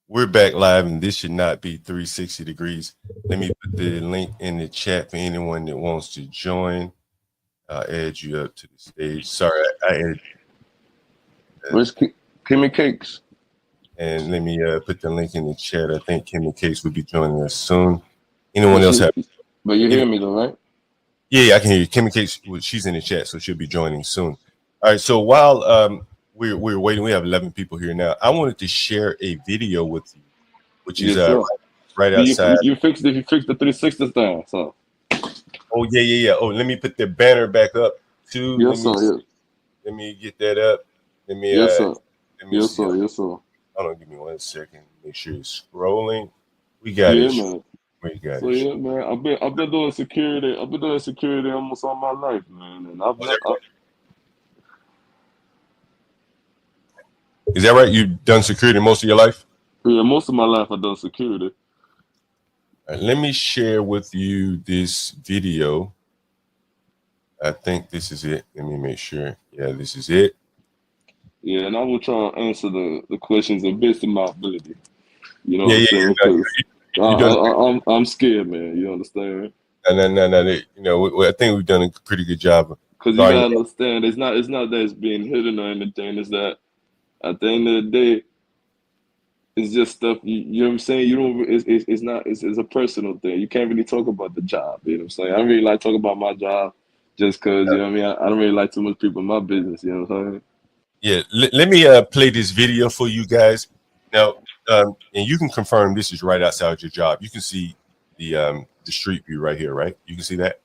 We're back live, and this should not be 360 degrees. Let me put the link in the chat for anyone that wants to join. I'll add you up to the stage. Sorry, I added. Where's Kimmy Cakes? And let me put the link in the chat. I think Kimmy Case will be joining us soon. Anyone else have? But you hear me though, right? Yeah, I can hear you. Kimmy Case, she's in the chat, so she'll be joining soon. All right. So while we're waiting, we have 11 people here now. I wanted to share a video with you, which is Yes, sir. right outside. You fixed the 360 thing, so. Oh yeah. Oh, let me put the banner back up too. Yes, sir. Yes. Let me get that up. Let me Yes, sir. let me Yes, see. sir. Yes, sir. Hold on, give me 1 second. Make sure it's scrolling. We got Yeah, it. man. We got So it. yeah, man. I've been doing security. I've been doing security almost all my life, man. And Is that right? You've done security most of your life? yeah, most of my life I've done security. Let me share with you this video. I think this is it. Let me make sure. Yeah, this is it. Yeah, and I will try and answer the questions the best of my ability. You know what I'm Yeah. saying? No, Because you done. I'm scared, man. You understand? No. You know, I think we've done a pretty good job. Because you Sorry. gotta understand, it's not that it's being hidden or anything. It's that at the end of the day, it's just stuff. You know what I'm saying? You don't. It's not. It's a personal thing. You can't really talk about the job. You know what I'm saying? I don't really like talking about my job just because you know what I mean. I don't really like too much people in my business. You know what I'm saying? Yeah, let me play this video for you guys now, and you can confirm this is right outside your job. You can see the street view right here, right? You can see that.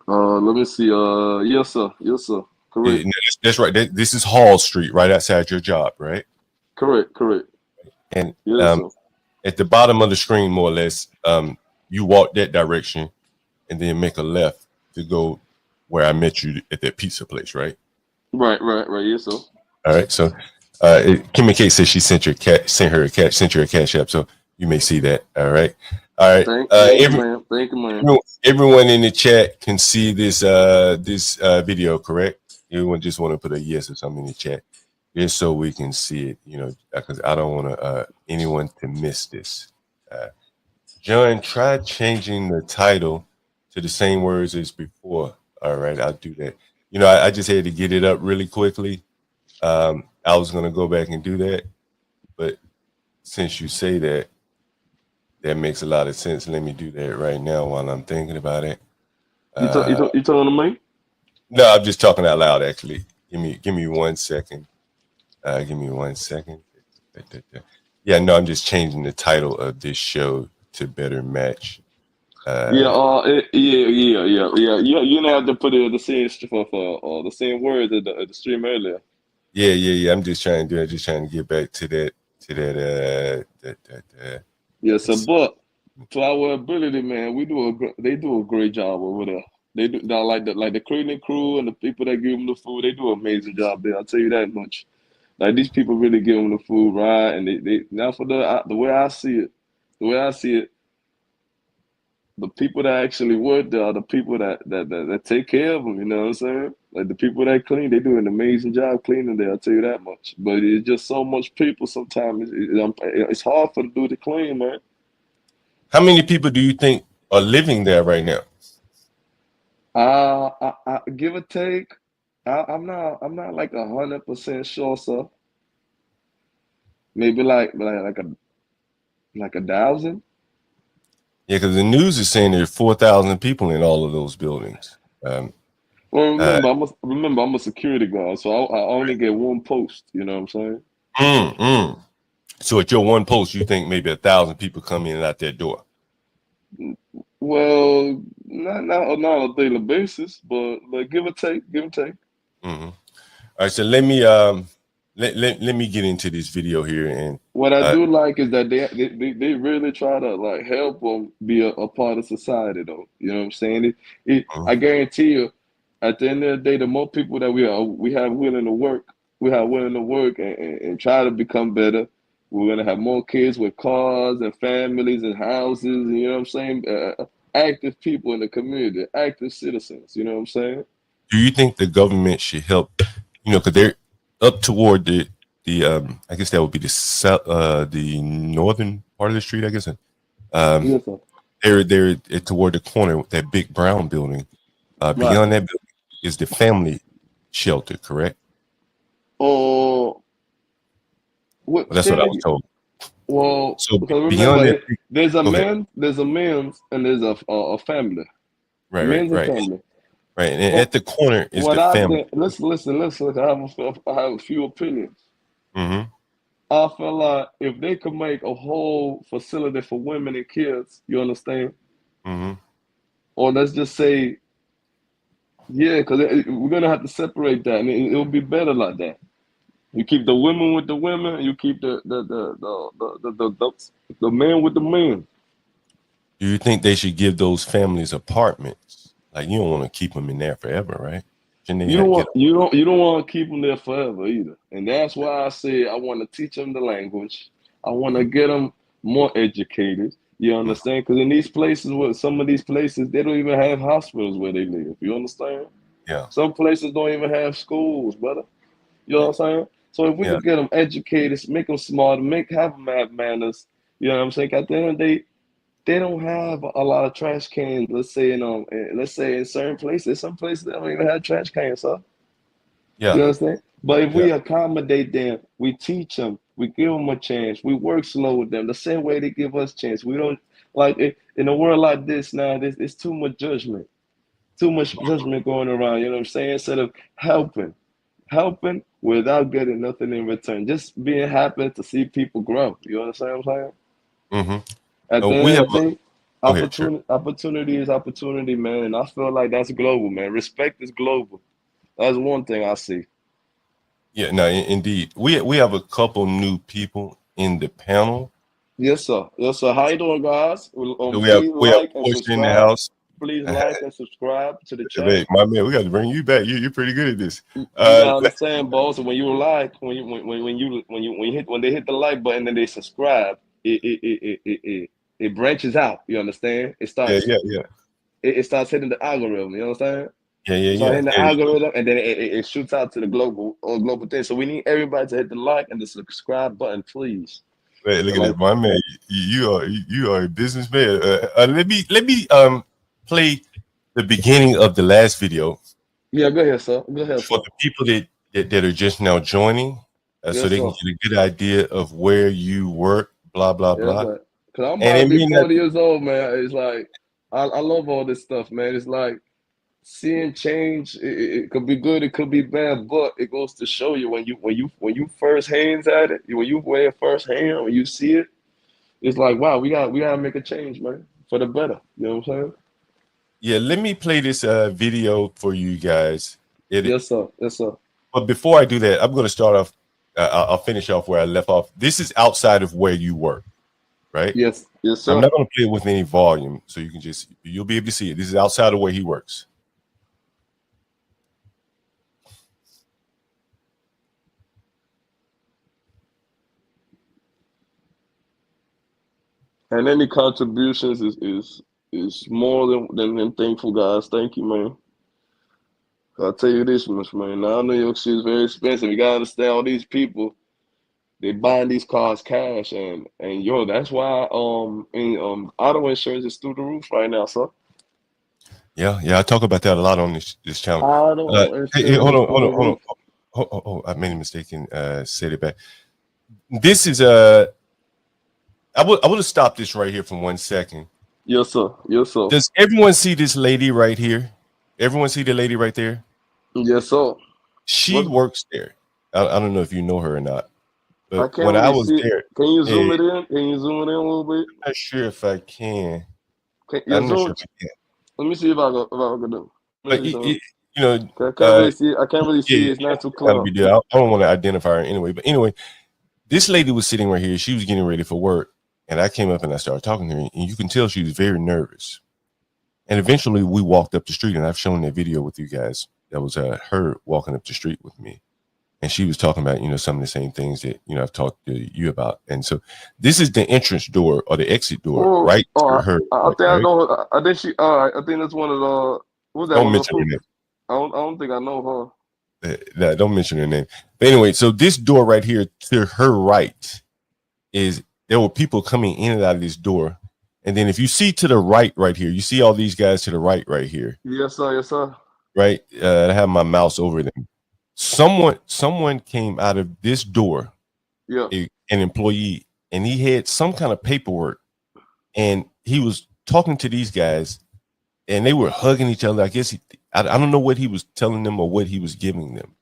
Let me see. Yes, sir. Yes, sir. Yeah, Correct. no, that's right. This is Hall Street, right outside your job, right? Correct. Correct. And Yes, sir. at the bottom of the screen, more or less, you walk that direction, and then make a left to go where I met you at that pizza place, right? Right. Yes, sir. All right. So, Kimmy Kate says she sent her a cash app, so you may see that. All right. All right. Thank you, man. Thank you, man. Everyone in the chat can see this video, correct? Everyone just want to put a yes or something in the chat, just so we can see it. You know, because I don't want anyone to miss this. John, try changing the title to the same words as before. All right, I'll do that. You know, I just had to get it up really quickly. I was gonna go back and do that, but since you say that, that makes a lot of sense. Let me do that right now while I'm thinking about it. You talking to me? No, I'm just talking out loud. Actually, give me 1 second. Give me 1 second. Yeah, no, I'm just changing the title of this show to better match. Yeah. You didn't have to put it the same for the same words at the stream earlier. Yeah. I'm just trying to do it. Just trying to get back to that. Yes, sir. But to our ability, man, they do a great job over there. They do now, like the cleaning crew and the people that give them the food. They do an amazing job there. I'll tell you that much. Like these people really give them the food right, and they now for the way I see it, the people that actually work there are the people that take care of them. You know what I'm saying? Like the people that clean, they do an amazing job cleaning there. I'll tell you that much. But it's just so much people. Sometimes it's hard for the dude to clean, man. How many people do you think are living there right now? Give or take. I'm not like 100% sure, sir. Maybe like a thousand. Yeah, because the news is saying there's 4,000 people in all of those buildings. Well, Uh, remember I'm a security guard, so I only get one post. You know what I'm saying? mm, mm. So at your one post, you think maybe 1,000 people come in and out that door? Well, not on a daily basis, but give or take, give or take. Mm-hmm. All right, so let me get into this video here, and What I do like is that they really try to like help them be a part of society, though. You know what I'm saying? I guarantee you, at the end of the day, the more people that we have willing to work and try to become better. We're gonna have more kids with cars and families and houses. You know what I'm saying? Active people in the community, active citizens. You know what I'm saying? do you think the government should help? You know, because they're up toward the I guess that would be the northern part of the street, I guess. Yes, sir. They're toward the corner with that big brown building. Right. Beyond that building is the family shelter, correct? Or Well, what? that's Say what it I was again. told. Well, So because beyond remember, that, there's a go ahead. man, there's a men's, and there's a family. Right, right, Men's and right, family. right. And But at the corner is what the I family. think, listen. I have a few opinions. Mm-hmm. I feel like if they could make a whole facility for women and kids, you understand? Mm-hmm. Or let's just say, yeah, because we're gonna have to separate that, and it'll be better like that. You keep the women with the women, you keep the men with the men. Do you think they should give those families apartments? Like you don't want to keep them in there forever, right? Shouldn't they You don't get want you don't want to keep them there forever either, and that's why I say I want to teach them the language. I want to get them more educated. You them? understand? Because in these places, where some of these places, they don't even have hospitals where they live. You understand? Yeah, Some places don't even have schools, brother. You know what I'm saying? So if we yeah, could get them educated, make them smarter, have them have manners. You know what I'm saying? At the end of the day, they don't have a lot of trash cans. Let's say in certain places, some places they don't even have trash cans, sir. yeah, You understand? But if yeah. we accommodate them, we teach them, we give them a chance, we work slow with them, the same way they give us chance. We don't like it, in a world like this now. It's too much judgment going around. You know what I'm saying? Instead of helping without getting nothing in return, just being happy to see people grow. You understand what I'm saying? Mm-hmm. At the We end have. of the day, Go ahead, sure. opportunity is opportunity, man. And I feel like that's global, man. Respect is global. That's one thing I see. Yeah, no, indeed. We have a couple new people in the panel. Yes, sir. Yes, sir. How you doing, guys? So Please we have like and Portia in the subscribe. house. Please like and subscribe to the chat. Hey, my man, we got to bring you back. You're pretty good at this. You gotta Let- understand, boss. When you like, when they hit the like button and they subscribe, it branches out. You understand? yeah, yeah, yeah, It starts hitting the algorithm. You understand? yeah, yeah, It starts yeah. hitting the And algorithm, and then it shoots out to the global thing. So we need everybody to hit the like and the subscribe button, please. hey, look The at like. that, my man. You are a businessman. Let me play the beginning of the last video Yeah, go ahead, sir. Go ahead, for sir. the people that are just now joining, so Yes, they can sir. get a good idea of where you work. Blah blah Yeah, blah. but because I'm And about to it be may not. 40 years old, man. It's like I love all this stuff, man. It's like seeing change. It could be good, it could be bad, but it goes to show you when you first hands at it, when you wear first hand, when you see it, it's like wow, we gotta make a change, man, for the better. You know what I'm saying? Yeah, let me play this video for you guys. Yes, sir. Yes, sir. But before I do that, I'm going to start off. I'll finish off where I left off. This is outside of where you work, right? Yes, yes, I'm sir. not going to play it with any volume, so you'll be able to see it. This is outside of where he works. And any contributions is more than thankful, guys. Thank you, man. I'll tell you this much, man. Now New York City is very expensive. You gotta understand all these people. They buying these cars cash, and yo, that's why auto insurance is through the roof right now, sir. Yeah, yeah. I talk about that a lot on this channel. Auto Hey, insurance hold is on, through hold the on, hold on. roof. I made a mistake and said it back. This is I would have stopped this right here for 1 second. Yes, sir. Yes, sir. Does everyone see this lady right here? Everyone see the lady right there? Yes, sir. She What? works there. I don't know if you know her or not, I but can't when I really was see it. there, Can you zoom hey, it in? Can you zoom it in a little bit? I'm not sure if I can. Can you I'm not zoom? sure if I can. Let me see if I can do. Let me But see something. you know, I can't uh, really see it. I can't really yeah, see yeah, it. It's not too got to clear. be there. I don't want to identify her anyway. But anyway, this lady was sitting right here. She was getting ready for work, and I came up and I started talking to her, and you can tell she was very nervous. And eventually, we walked up the street, and I've shown that video with you guys. That was her walking up the street with me, and she was talking about some of the same things that I've talked to you about. And so, this is the entrance door or the exit door, Oh, right to her I work. think I Right? know. I think she. All right. I think that's one of the. What's that Don't one of mention the? her name. I don't think I know her. No, don't mention her name. But anyway, so this door right here to her right is there were people coming in and out of this door. And then if you see to the right here, you see all these guys to the right here, Yes, sir. Yes, sir. right? I have my mouse over them. Someone came out of this door, Yeah. an employee, and he had some kind of paperwork, and he was talking to these guys, and they were hugging each other. I guess I don't know what he was telling them or what he was giving them,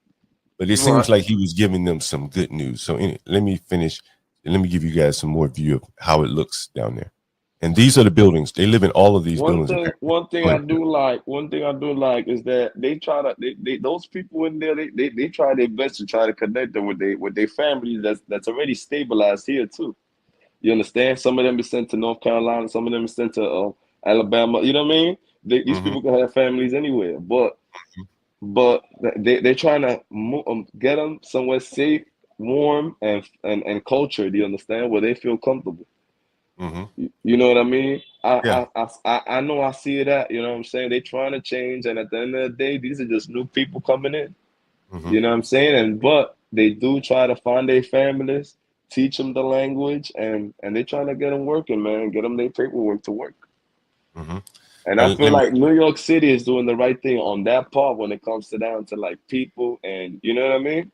but it seems Right. like he was giving them some good news. So let me finish, and let me give you guys some more view of how it looks down there. And these are the buildings. They live in all of these buildings. One thing Go I ahead. do like, is that they try to they those people in there, they try their best to try to connect them with their families that's already stabilized here too. You understand? Some of them is sent to North Carolina, some of them is sent to Alabama. You know what I mean? These Mm-hmm. people can have families anywhere, but they're trying to get them somewhere safe, warm, and cultured. You understand? Where they feel comfortable. Mm-hmm. You know what I mean? Yeah. I know I see that. You know what I'm saying? They trying to change, and at the end of the day, these are just new people coming in. Mm-hmm. You know what I'm saying? But they do try to find their families, teach them the language, and they trying to get them working, man. Get them their paperwork to work. Mm-hmm. And I And feel let me, like New York City is doing the right thing on that part when it comes to down to like people, and you know what I mean?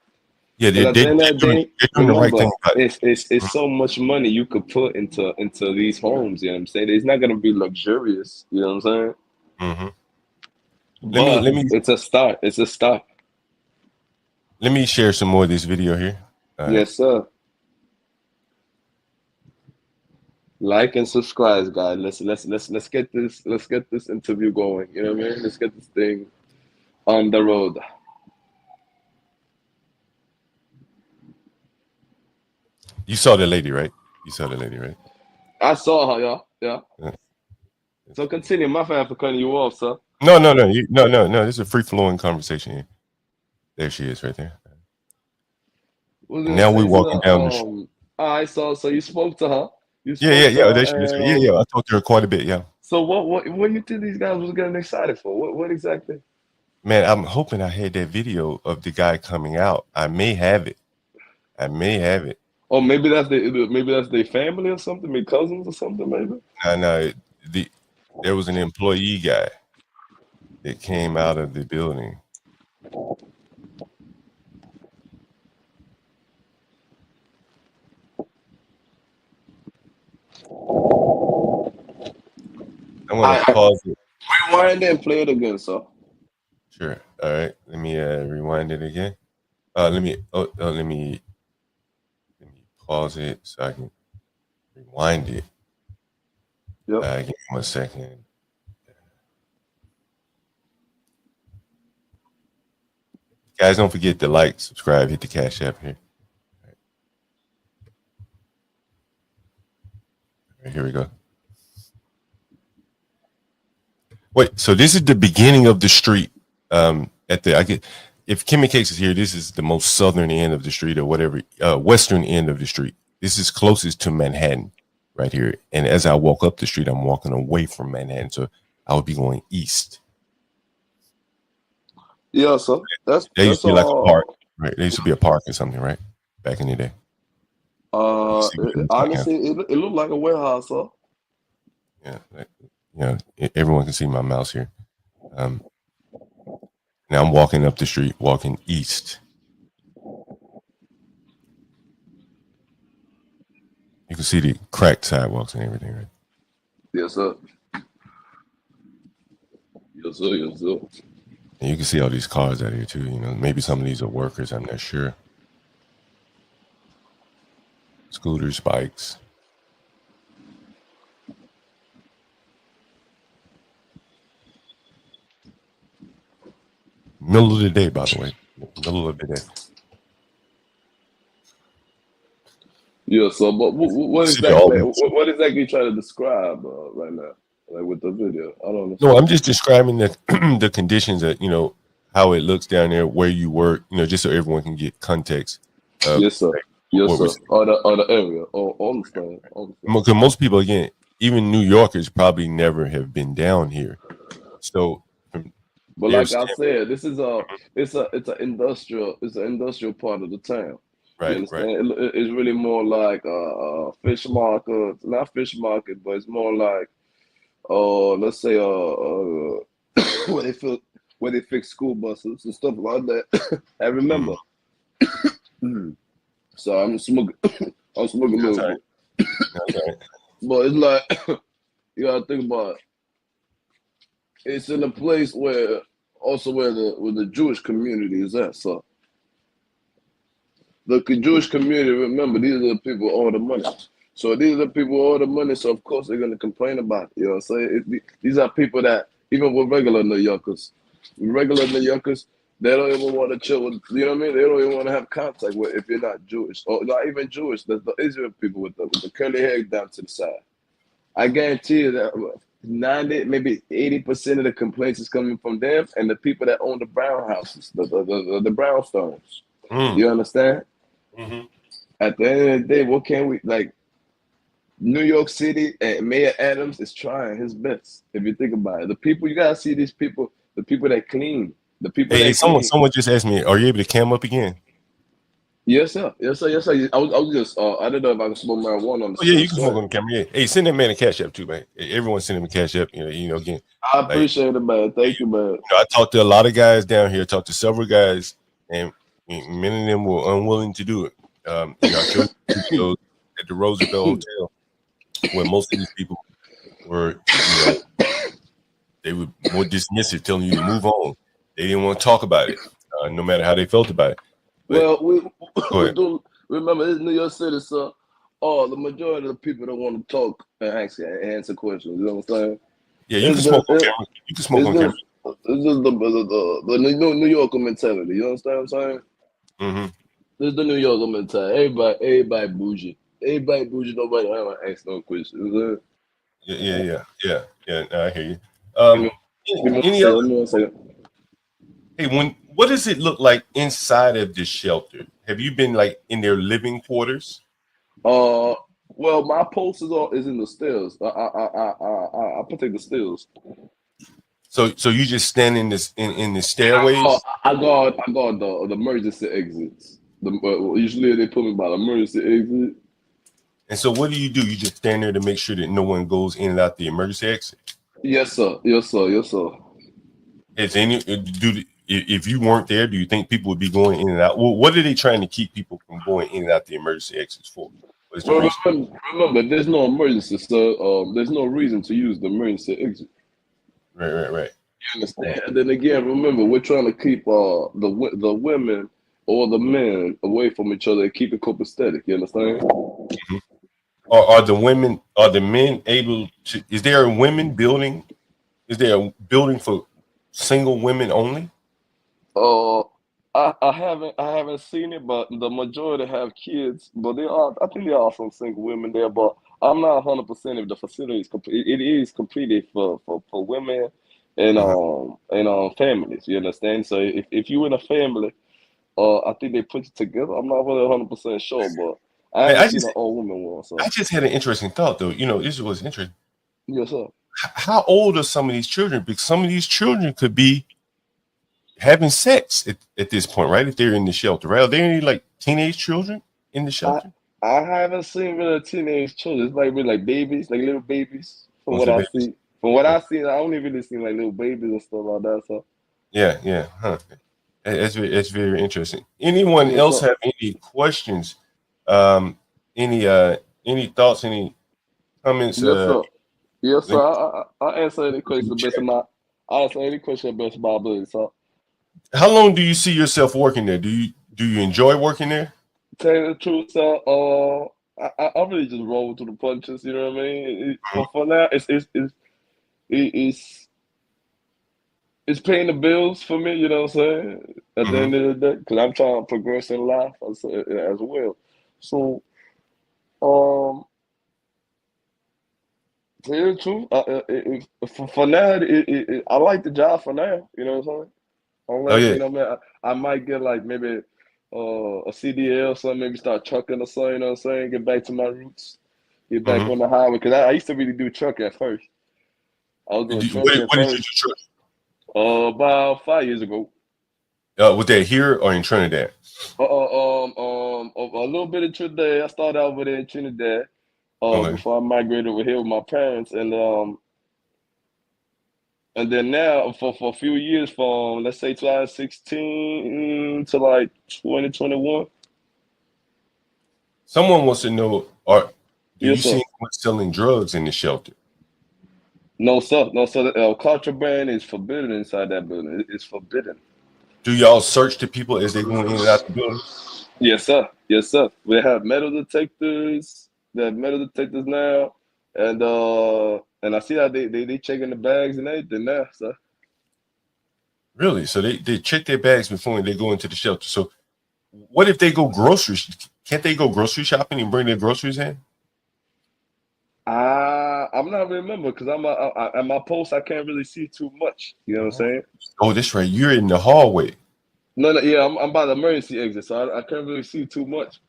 yeah, Because at the end of the day, they're doing the right remember, thing about it. it's so much money you could put into these homes. You know what I'm saying? It's not gonna be luxurious. You know what I'm saying? Mm-hmm. Let me But let me it's a start. It's a start. let me share some more of this video here. All right. Yes, sir. Like and subscribe, guys. Let's get this interview going. You know what I mean? Let's get this thing on the road. You saw the lady, right? You saw the lady, right? I saw her, yeah, yeah. Yeah. So continue. My fan for cutting you off, sir. No. This is a free flowing conversation here. There she is, right there. Was And gonna now we're say, walking so down the street. I saw. So you spoke to her. You Yeah. spoke to her, There she is. and I talked to her quite a bit. Yeah, so what do you think these guys was getting excited for? What exactly? man. I'm hoping I had that video of the guy coming out. I may have it. I may have it. Or maybe that's their family or something, maybe cousins or something, maybe. No. The There was an employee guy that came out of the building. I'm gonna I pause it. rewind and play it again, sir. Sure. All right. Let me rewind it again. Let me pause it so I can rewind it. Yep. Give me 1 second. Guys, don't forget to like, subscribe, hit the cash app here. All right, here we go. Wait, so this is the beginning of the street. If Kimmy Cakes is here, this is the most southern end of the street or whatever, western end of the street. This is closest to Manhattan right here. And as I walk up the street, I'm walking away from Manhattan. So I would be going east. Yeah, sir. There used That's to be like a park, all. right? There used to be a park or something, right? Back in the day. You see what it looks like now. Honestly, it looked like a warehouse, sir. Yeah, everyone can see my mouse here. Um, Now I'm walking up the street, walking east. You can see the cracked sidewalks and everything, right? Yes, sir. Yes, sir. Yes, sir. And you can see all these cars out here too. Maybe some of these are workers. I'm not sure. Scooters, bikes. Middle of the day, by the way. Middle of the day. Yeah, so but You see all these. what exactly you trying to describe right now, like with the video? I don't No, I'm understand. just describing the the conditions that how it looks down there, where you work. Just so everyone can get context of Yes, sir. like, Yes, what we're sir. saying. Or the area. Oh, understand. Understand. Because most people, again, even New Yorkers, probably never have been down here. So But They're like I still said, this is it's an industrial part of the town. You right, right. understand? It's really more like fish market, not fish market, but it's more like let's say where they fix school buses and stuff like that. I remember. Mm, Mhm. So I'm smoking. I'm smoking a that's little all right. bit, That's all right. but it's like you gotta think about it. It's in a place where also where the Jewish community is at. So the Jewish community, remember, these are the people who owe the money. So these are the people who owe the money. So of course they're gonna complain about it. You know what I'm saying? These are people that even with regular New Yorkers, they don't even want to chill with. You know what I mean? They don't even want to have contact with if you're not Jewish or not even Jewish. There's the Israel people with the curly hair down to the side. I guarantee you that 90, maybe 80% of the complaints is coming from them and the people that own the brown houses, the brownstones. Mm, You understand? hmm. At the end of the day, what can we like? New York City and Mayor Adams is trying his best. If you think about it, the people you gotta see these people, the people that clean, the people Hey, that clean. someone just asked me, are you able to cam up again? Yes, sir. Yes, sir. Yes, sir. I was just I don't know if I can smoke marijuana on the Oh yeah, screen. you can Go smoke ahead. on the camera. Yeah. Hey, send that man a cash app too, man. Everyone send him a cash app. Again, I like appreciate it, man. Thank you, man. I talked to a lot of guys down here. Talked to several guys, and many of them were unwilling to do it. I showed videos at the Roosevelt Hotel where most of these people were, they were more dismissive, telling you to move on. They didn't want to talk about it, no matter how they felt about it. But Well, we go we ahead. do remember this is New York City, so the majority of the people don't want to talk and answer questions. You know what I'm saying? Yeah, you can It's smoke just on camera. You can smoke it's on camera. just it's just the New Yorker mentality. You understand what I'm saying? Hmm. This is the New Yorker mentality. Everybody bougie. Everybody bougie. Nobody ever ask no questions. You know what Yeah, yeah, yeah, yeah, yeah. No, I hear you. I'm saying? Um, Give me one any other? second. Give me one second. Hey, what does it look like inside of this shelter? Have you been like in their living quarters? Uh, well, my post is in the stairs. I protect the stairs. So you just stand in in the Oh, stairways, I got the emergency exits. Usually they put me by the emergency exit. and so what do? You just stand there to make sure that no one goes in and out the emergency exit. Yes, sir. Yes, sir. Yes, sir. Is any if you weren't there, do you think people would be going in and out? Well, what are they trying to keep people from going in and out the emergency exits for? What is the Well, reason? remember, there's no emergency, so there's no reason to use the emergency exit. Right, right, right. You understand? And then again, remember, we're trying to keep the women or the men away from each other and keep it copacetic. You understand? Mhm. Are the men able to? Is there a women building? Is there a building for single women only? Uh, I haven't seen it, but the majority have kids. But I think there are some single women there. But I'm not 100% if the facility is complete. It is completed for women Uh-huh. and families. You understand? So if you in a family, I think they put it together. I'm not really 100% sure, but I Hey, haven't seen an all woman one. I So just had an interesting thought though. This was interesting. yes, sir. How old are some of these children? Because some of these children could be having sex at this point, right? If they're in the shelter, right? Are there any like teenage children in the I shelter? I haven't seen really teenage children. It's like really like babies, like little babies. From what Mostly I babies. see, from what Okay. I see, I only really seen like little babies and stuff like that. So Yeah, yeah. Huh. That's very interesting. Anyone yes, else sir. have any questions? Um, any thoughts? Any comments? Yes, sir. Yes, sir. Let me I answer any look in question the the best of chat. my. I answer any question the best of my ability. So How long do you see yourself working there? Do you enjoy working there? tell you the truth, sir. I really just roll through the punches. You know what I mean? For now, it's it's paying the bills for me, you know what I'm saying? At the Mm-hmm. end of the day, because I'm trying to progress in life as well. So, um, to tell you the truth, for now, I like the job for now, you know what I'm saying? Oh Unless, yeah. you know, man, I might get like maybe a CDL or something, maybe start trucking or something, you know what I'm saying? Get back to my roots, get back Mm-hmm. on the highway. Because I used to really do truck at first. I was doing trucking What did you first. do? Truck? About 5 years ago. Was that here or in Trinidad? A little bit in Trinidad. I started out over there in Trinidad. Okay. Before I migrated over here with my parents, and then now for a few years, from let's say 2016 to like 2021. Someone wants to know, do you Yes, see sir. anyone selling drugs in the shelter? No, sir. No, sir. Contraband is forbidden inside that building. It's forbidden. Do y'all search the people as they going in and out the building? Yes, sir. Yes, sir. We have metal detectors. They have metal detectors now, and I see how they checking the bags and everything now, sir. Really? So they check their bags before they go into the shelter. So what if they go groceries? Can't they go grocery shopping and bring their groceries in? I'm not remember because at my post I can't really see too much. You know what I'm Oh, saying? that's right. You're in the hallway. No, no, yeah, I'm by the emergency exit, so I can't really see too much.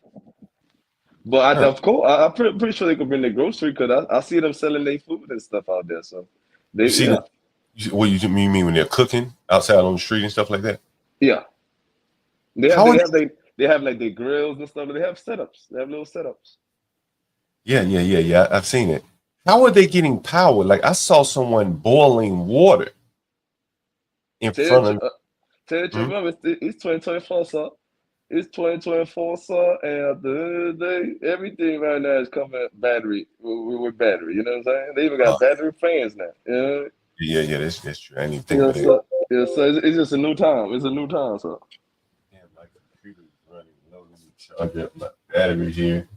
But Huh. of course, I'm pretty sure they could bring their grocery because I see them selling their food and stuff out there. So You they, see yeah, them? What you mean when they're cooking outside on the street and stuff like that? yeah, they have How are they they? have they have like their grills and stuff. They have setups. They have little setups. Yeah. I've seen it. How are they getting power? Like I saw someone boiling water in Tell front you, of. tell you, Mhm. remember it's 2024, sir. It's 2024, sir, and at the end of the day, everything right now is coming battery with battery. You know what I'm saying? They even Oh, got battery fans now. You know? yeah. That's true. I didn't even think about Yes, it. sir. Yes, sir. It's just a new time. It's a new time, sir. Damn, my computer is running low. Let me charge up my battery here.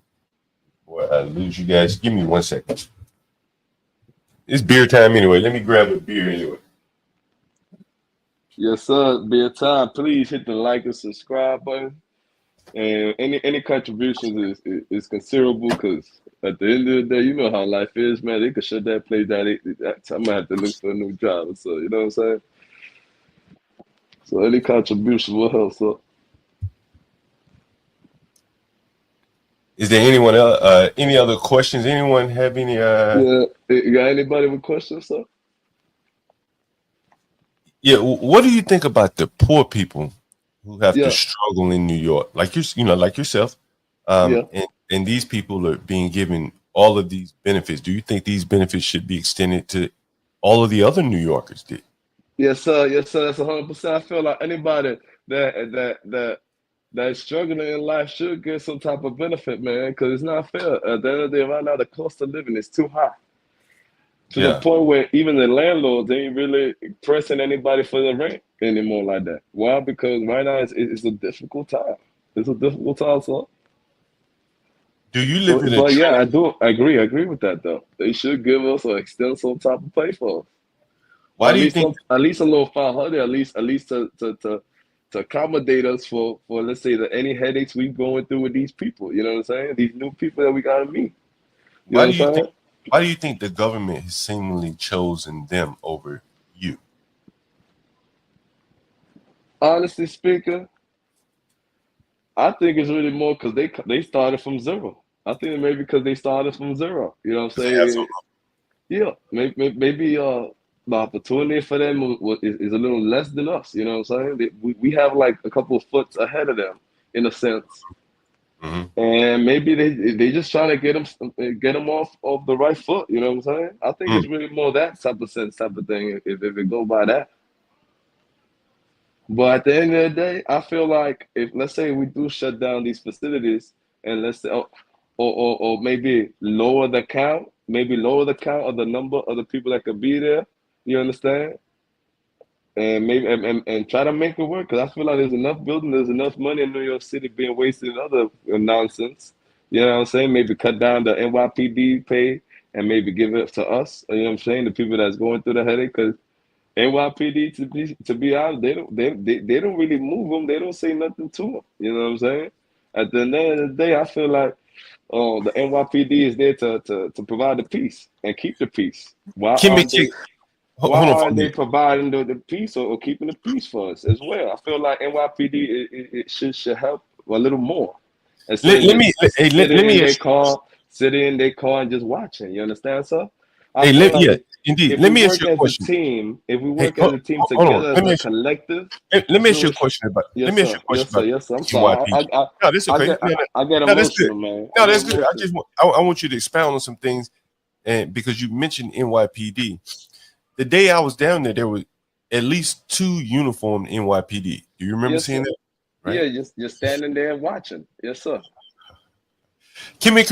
Boy, I lose you guys. Give me 1 second. It's beer time anyway. Let me grab a beer anyway. Yes, sir. Be a time. Please hit the like and subscribe button. And any contributions is considerable because at the end of the day, you know how life is, man. They could shut that place down. I might have to look for a new job. So you know what I'm saying. So any contribution will help. So Is there anyone else? Any other questions? Anyone have any? yeah, you got anybody with questions, sir? Yeah. What do you think about the poor people who have to Yeah, struggle in New York, like like yourself? yeah, And these people are being given all of these benefits. Do you think these benefits should be extended to all of the other New Yorkers? Did? yes, sir. Yes, sir. That's 100%. I feel like anybody that's struggling in life should get some type of benefit, man, because it's not fair. At the end of the day, right now, the cost of living is too high to the Yeah. point where even the landlords ain't really pressing anybody for the rent anymore like that. Why? Because right now it's a difficult time. It's a difficult time, so. Do you live So, in a but yeah, Trinity? I do agree. I agree with that though. They should give us or extend some type of pay for us, or Why do you think? at least a little 500, at least to accommodate us for let's say any headaches we going through with these people. You know what I'm saying? These new people that we gotta meet. You Why know do what you I'm think? saying? Why do you think the government has seemingly chosen them over you? Honestly speaking, I think it's really more because they started from zero. I think maybe because they started from zero. You know what I'm Because they have saying? Yeah, maybe the opportunity for them is a little less than us. You know what I'm saying? We have like a couple of foot ahead of them in a sense, some. and maybe they just trying to get them off the right foot. You know what I'm saying? I think Hmm. it's really more that type of sense type of thing if it go by that. But at the end of the day, I feel like if let's say we do shut down these facilities and let's say or maybe lower the count of the number of the people that could be there. You understand? And maybe and try to make it work because I feel like there's enough building, there's enough money in New York City being wasted in other nonsense. You know what I'm saying? Maybe cut down the NYPD pay and maybe give it to us. You know what I'm saying? The people that's going through the headache because NYPD to be honest, they don't really move them. They don't say nothing to them. You know what I'm saying? At the end of the day, I feel like the NYPD is there to provide the peace and keep the peace. Can we take? Why Hold on for a aren't they minute. providing the peace or keeping the peace for us as well? I feel like NYPD it should help a little more instead of Let me. just Hey, let me ask you this. sitting in their car and just watching. You understand, sir? I Hey, feel like yeah. Indeed. if Let we me ask work you a as a question. team, if we Hey, work as a team hold on. together as a collective, Let me ask you a sure. question about. Let Yes, me ask you sir. a question Yes, sir. about Yes, sir. I'm sorry. NYPD. No, that's okay. I get No, that's good. emotional, man. I No, get that's good. emotional. I want you to expound on some things, and because you mentioned NYPD, the day I was down there were at least 2 uniformed NYPD. Do you remember Yes, seeing sir. that? Yeah, Right. you're standing there watching. Yes, sir. Kimmy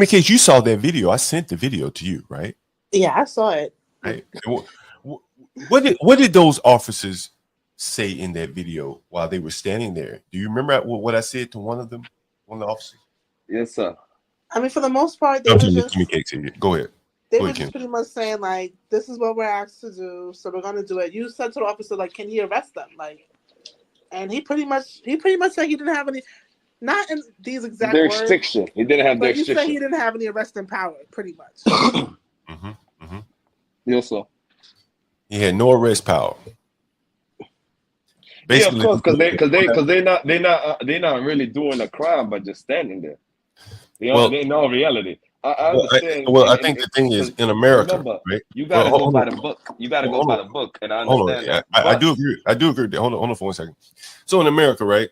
Case, you saw that video. I sent the video to you, right? Yeah, I saw it. Right. What did those officers say in that video while they were standing there? Do you remember what I said to one of them, one of the officers? Yes, sir. I mean, for the most part, I'm telling you, Kimmy Cakes here. Go ahead. they Go were ahead, just Kim. pretty much saying like, "This is what we're asked to do, so we're gonna do it." You said to the officer like, "Can he arrest them?" Like, and he pretty much said he didn't have any, not in these exact Their words, restriction. He didn't have their but he said he restriction. didn't have any arresting power, pretty much. Mm-hmm, mm-hmm. Yes, sir. He had no arrest power. Yeah, of Basically, course, they're not really doing a crime, but just standing there. well, They know reality. I well, understand. I think the thing is Because in America, remember, right? you got Well, to go hold on, by the book. You got to go hold by on, the book, and I hold on. understand Yeah, that. I But do agree. I do agree. Hold on for 1 second. So in America, right?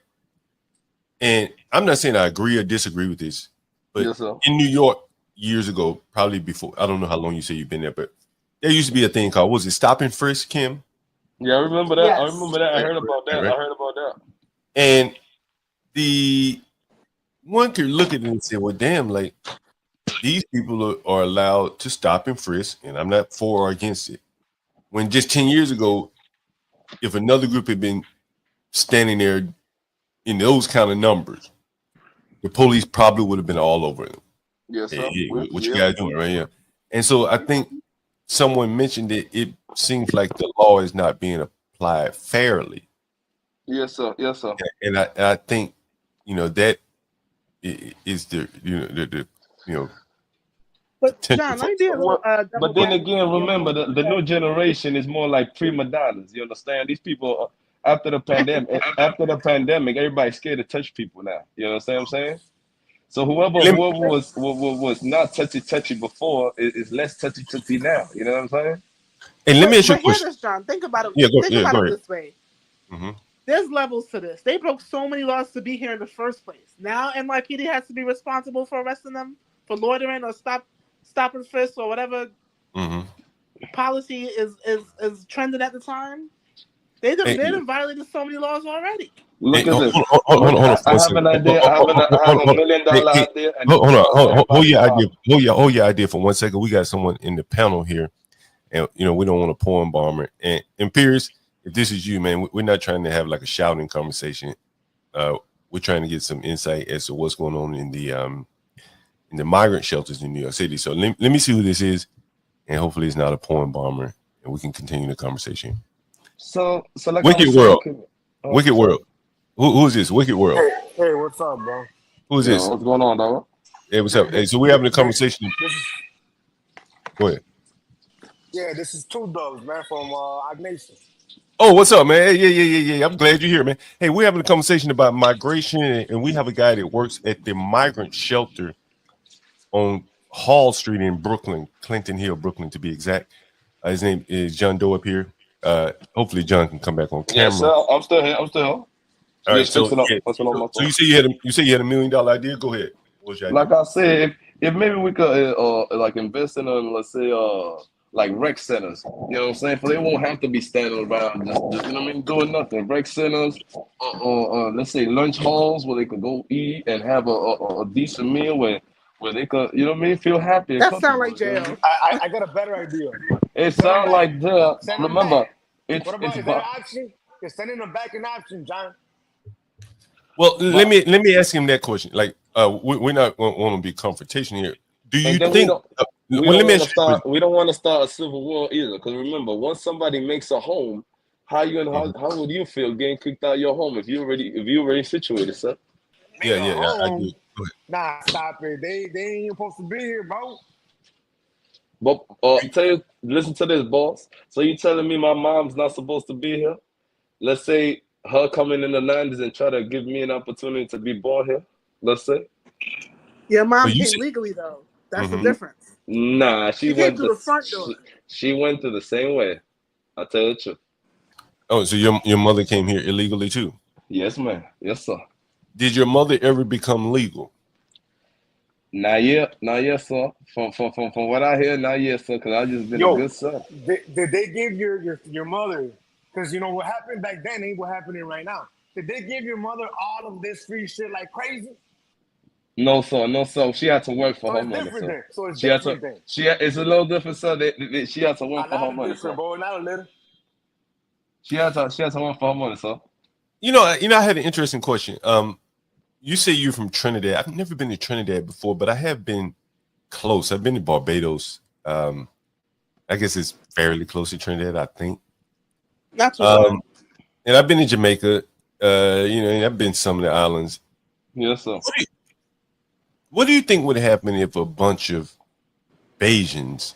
And I'm not saying I agree or disagree with this, but yes, sir. in New York years ago, probably before, I don't know how long you say you've been there, but there used to be a thing called, was it stop and frisk, Kim? Yeah, I remember that. Yes. I remember that. I heard about that. Right. I heard about that. And the one could look at it and say, well, damn, like these people are allowed to stop and frisk, and I'm not for or against it. When just 10 years ago, if another group had been standing there in those kind of numbers, the police probably would have been all over them. Yes, Hey, sir. what you Yeah. guys doing right here? And so I think someone mentioned it. It seems like the law is not being applied fairly. Yes, sir. Yes, sir. And I think that is the But potential John, for. let me be a little But double then advocate again, for remember you. the new generation is more like prima donnas. You understand? These people after the pandemic, everybody's scared to touch people now. You understand what I'm saying? So whoever was not touchy before is less touchy now. You know what I'm saying? And let me ask you a But hear question. this, John. Think about it. Yeah, Think about go it ahead. this way. Mm-hmm. There's levels to this. They broke so many laws to be here in the first place. Now NYPD has to be responsible for arresting them for loitering or stop and frisk or whatever policy is trending at the time. They done violated so many laws already. Look at this. Hold on I for a have second. an idea. I have $1 million idea, and it's gonna solve everybody's problem. Hold your idea for 1 second. We got someone in the panel here, and we don't want to poem bomber. And Pierce, if this is you, man, we're not trying to have like a shouting conversation. We're trying to get some insight as to what's going on in the migrant shelters in New York City. So let me see who this is, and hopefully it's not a poem bomber, and we can continue the conversation. So like Wicked World. Wicked World. Who is this? Wicked World. Hey, what's up, bro? Who is this? What's going on, dog? Hey, what's up? Hey, so we're having a conversation. Go ahead. Yeah, this is Two Dogs, man, from Ignatius. Oh, what's up, man? Yeah. I'm glad you're here, man. Hey, we're having a conversation about migration, and we have a guy that works at the migrant shelter on Hall Street in Brooklyn, Clinton Hill, Brooklyn, to be exact. His name is John Doe up here. Hopefully, John can come back on camera. Yes, sir. I'm still here. All right, so you say you had $1 million idea. Go ahead. What's your idea? Like I said, if maybe we could like invest in let's say like rec centers. You know what I'm saying? For they won't have to be standing around just you know what I mean, doing nothing. Rec centers, or let's say lunch halls where they could go eat and have a decent meal where they could, you know what I mean, feel happy. That sounds like jail. I got a better idea. It sounds like jail. Remember, what about is there an option? Is sending them back an option, John? Well, let me ask him that question. Like, we're not want to be confrontation here. Do you think? We don't want to start a civil war either. Because remember, once somebody makes a home, how would you feel getting kicked out of your home if you already situated, sir? Yeah, I do. Nah, stop it. They ain't even supposed to be here, bro. But listen to this, boss. So you telling me my mom's not supposed to be here? Let's say her coming in the 90s and try to give me an opportunity to be born here. Let's say. Your mom came legally though. That's the difference. Nah, she came through the front door. She went through the same way. I tell you the truth. Oh, so your mother came here illegally too? Yes, man. Yes, sir. Did your mother ever become legal? Not yet, sir. From what I hear, not yet, sir. Cause I just been a Yo, good son. did they give your mother? Because you know what happened back then ain't what happening right now. Did they give your mother all of this free shit like crazy? No, sir. No, sir. She had to work for So her it's money, different sir. then. So it's She had to. different then. It's a little different, sir. She had to A work for lot her of money, different, sir. bro. Not a little. She had to work for her money, sir. I had an interesting question. You say you're from Trinidad. I've never been to Trinidad before, but I have been close. I've been to Barbados. I guess it's fairly close to Trinidad, I think. Not too far. And I've been to Jamaica. And I've been to some of the islands. Yes, sir. What do you think would happen if a bunch of Bajans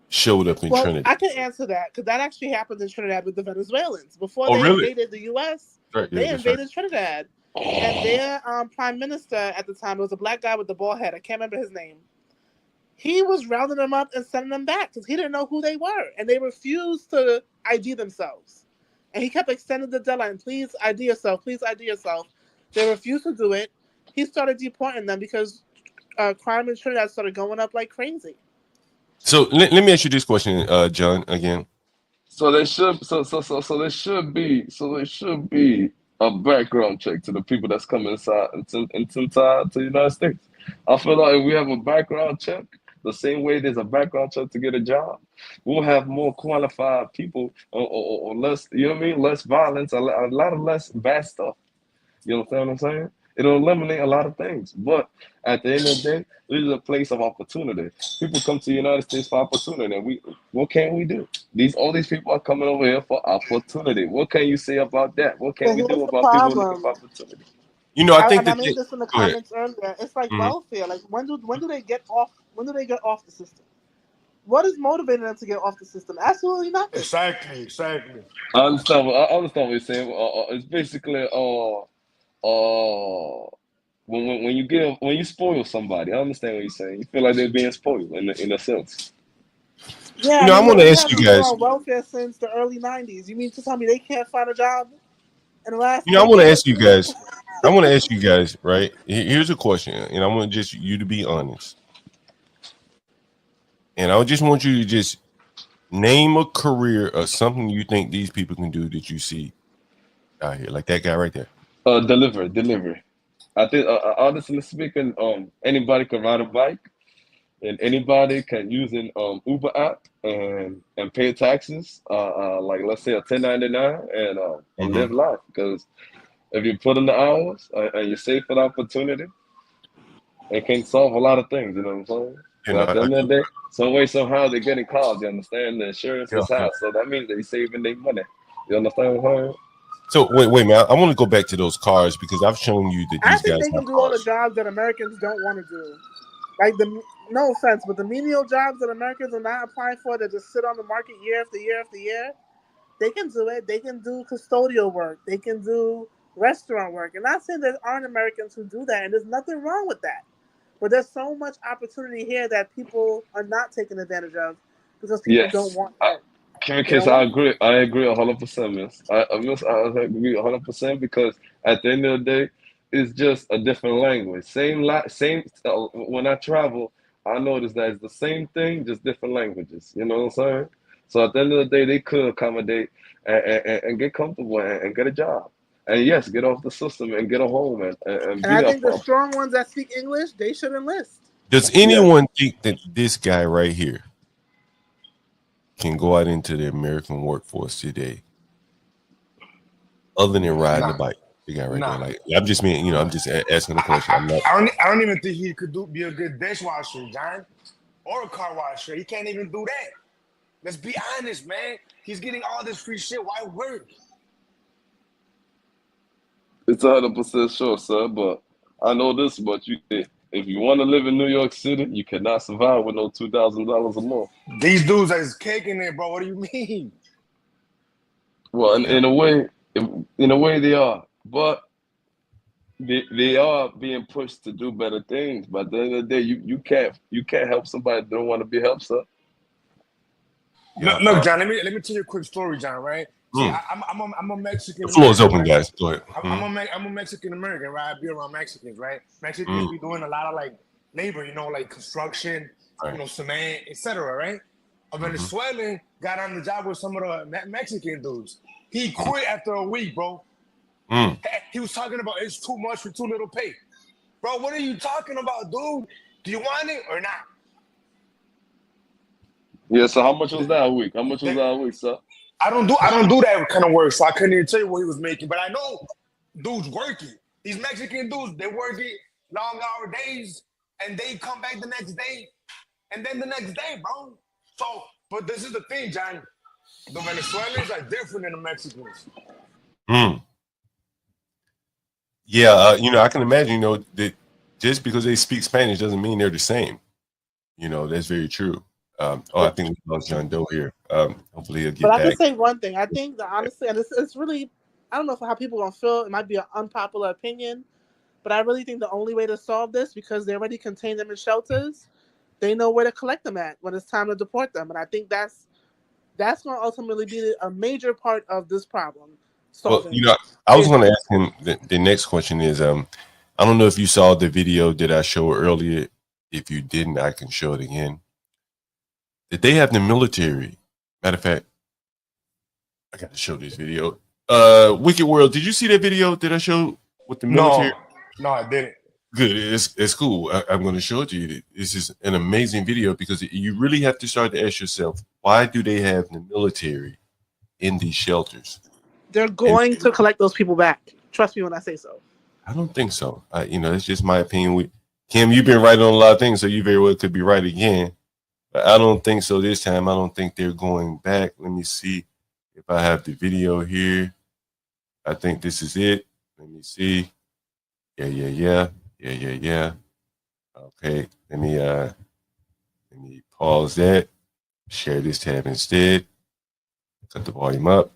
showed up in Trinidad? I can answer that because that actually happened in Trinidad with the Venezuelans. Before they really? invaded the U.S., Right, they yeah, invaded Trinidad. And their prime minister at the time was a black guy with the bald head. I can't remember his name. He was rounding them up and sending them back because he didn't know who they were. And they refused to ID themselves. And he kept extending the deadline. Please ID yourself. Please ID yourself. They refused to do it. He started deporting them because crime in Trinidad started going up like crazy. So let me ask you this question, John, again. So there should be a background check to the people that's coming inside to the United States. I feel like if we have a background check, the same way there's a background check to get a job, we'll have more qualified people or less. You know what I mean? Less violence, a lot of less bad stuff. You understand what I'm saying? It'll eliminate a lot of things. But at the end of the day, this is a place of opportunity. People come to the United States for opportunity. And what can we do? All these people are coming over here for opportunity. What can you say about that? What can But we here's do the about people looking for problem. opportunity? I think I that made this in the go ahead. comments earlier. It's like Mhm. welfare. Like when do they get off? When do they get off the system? What is motivating them to get off the system? Absolutely nothing. Exactly. I understand. I understand what you're saying. It's basically when you spoil somebody. I understand what you're saying. You feel like they're being spoiled in a sense. Yeah, I I mean, want to we ask have you people guys. on welfare since the early '90s. You mean to tell me they can't find a job in the last I want to decade? ask you guys. I want to ask you guys, right? Here's a question, and I want just you to be honest. And I just want you to just name a career or something you think these people can do that you see out here, like that guy right there. Delivery. I think honestly speaking, anybody can ride a bike. And anybody can use an Uber app and pay taxes, like let's say a 1099 and live life. Because if you put in the hours and you save for the opportunity, it can solve a lot of things. You know what I'm saying? You So know, at the end of the day, some way somehow they're getting cars. You understand? The insurance is yeah. high, so that means they're saving their money. You understand what I'm saying? So wait, man. I want to go back to those cars because I've shown you that I these think guys they have can do all the cars. jobs that Americans don't want to do. Like no offense, but the menial jobs that Americans are not applying for that just sit on the market year after year after year, they can do it. They can do custodial work. They can do restaurant work. And not saying there aren't Americans who do that, and there's nothing wrong with that. But there's so much opportunity here that people are not taking advantage of because people don't Yes. want work. They Communication, don't want. I agree 100%, miss. I agree 100% because at the end of the day, it's just a different language. Same. When I travel, I notice that it's the same thing, just different languages. You know what I'm saying? So at the end of the day, they could accommodate and get comfortable and get a job. And yes, get off the system and get a home and And be I there think the for. strong ones that speak English, they should enlist. Does Yes. anyone think that this guy right here can go out into the American workforce today, other than riding the Nah. bike? The guy right there, Nah. like I'm just mean, I'm just asking the question. I'm not. I don't even think he could be a good dishwasher, John, or a car washer. He can't even do that. Let's be honest, man. He's getting all this free shit. Why work? It's 100% sure, sir. But I know this about you. If you want to live in New York City, you cannot survive with no $2,000 a month. These dudes is caking it, bro. What do you mean? Well, Yeah. in a way they are, but they are being pushed to do better things. But at the end of the day, you can't help somebody that don't want to be helped, sir. Yeah. Look, John. Let me tell you a quick story, John. Right? See, I'm a Mexican. The floor is open, right? guys. Go ahead. I'm a Mexican American, right? I be around Mexicans, right? Mexicans be doing a lot of like labor, like construction, Right. cement, etc. Right? A Venezuelan got on the job with some of the Mexican dudes. He quit after a week, bro. He was talking about it's too much for too little pay. Bro, what are you talking about, dude? Do you want it or not? Yeah, so how much was that a week? How much was that a week, sir? I don't do that kind of work, so I couldn't even tell you what he was making. But I know dudes working. These Mexican dudes, they work it long hour days, and they come back the next day, and then the next day, bro. So, but this is the thing, John. The Venezuelans are different than the Mexicans. Yeah, I can imagine, that just because they speak Spanish doesn't mean they're the same. That's very true. I think we lost John Doe here. Hopefully he'll get But I back. can say one thing. I think that honestly, and it's really, I don't know how people are gonna feel. It might be an unpopular opinion, but I really think the only way to solve this, because they already contain them in shelters, they know where to collect them at when it's time to deport them. And I think that's going to ultimately be a major part of this problem. Well, Solving. I was going to ask him the next question is, I don't know if you saw the video that I showed earlier. If you didn't, I can show it again. That they have the military. Matter of fact, I got to show this video. Wicked World, did you see that video that I showed with the military? No, I didn't. Good, it's cool. I'm going to show it to you. This is an amazing video because you really have to start to ask yourself, why do they have the military in these shelters? They're going to collect those people back. Trust me when I say so. I don't think so. It's just my opinion. Kim, you've been right on a lot of things, so you very well could be right again. But I don't think so this time. I don't think they're going back. Let me see if I have the video here. I think this is it. Let me see. Yeah. Okay, let me pause that. Share this tab instead. Cut the volume up.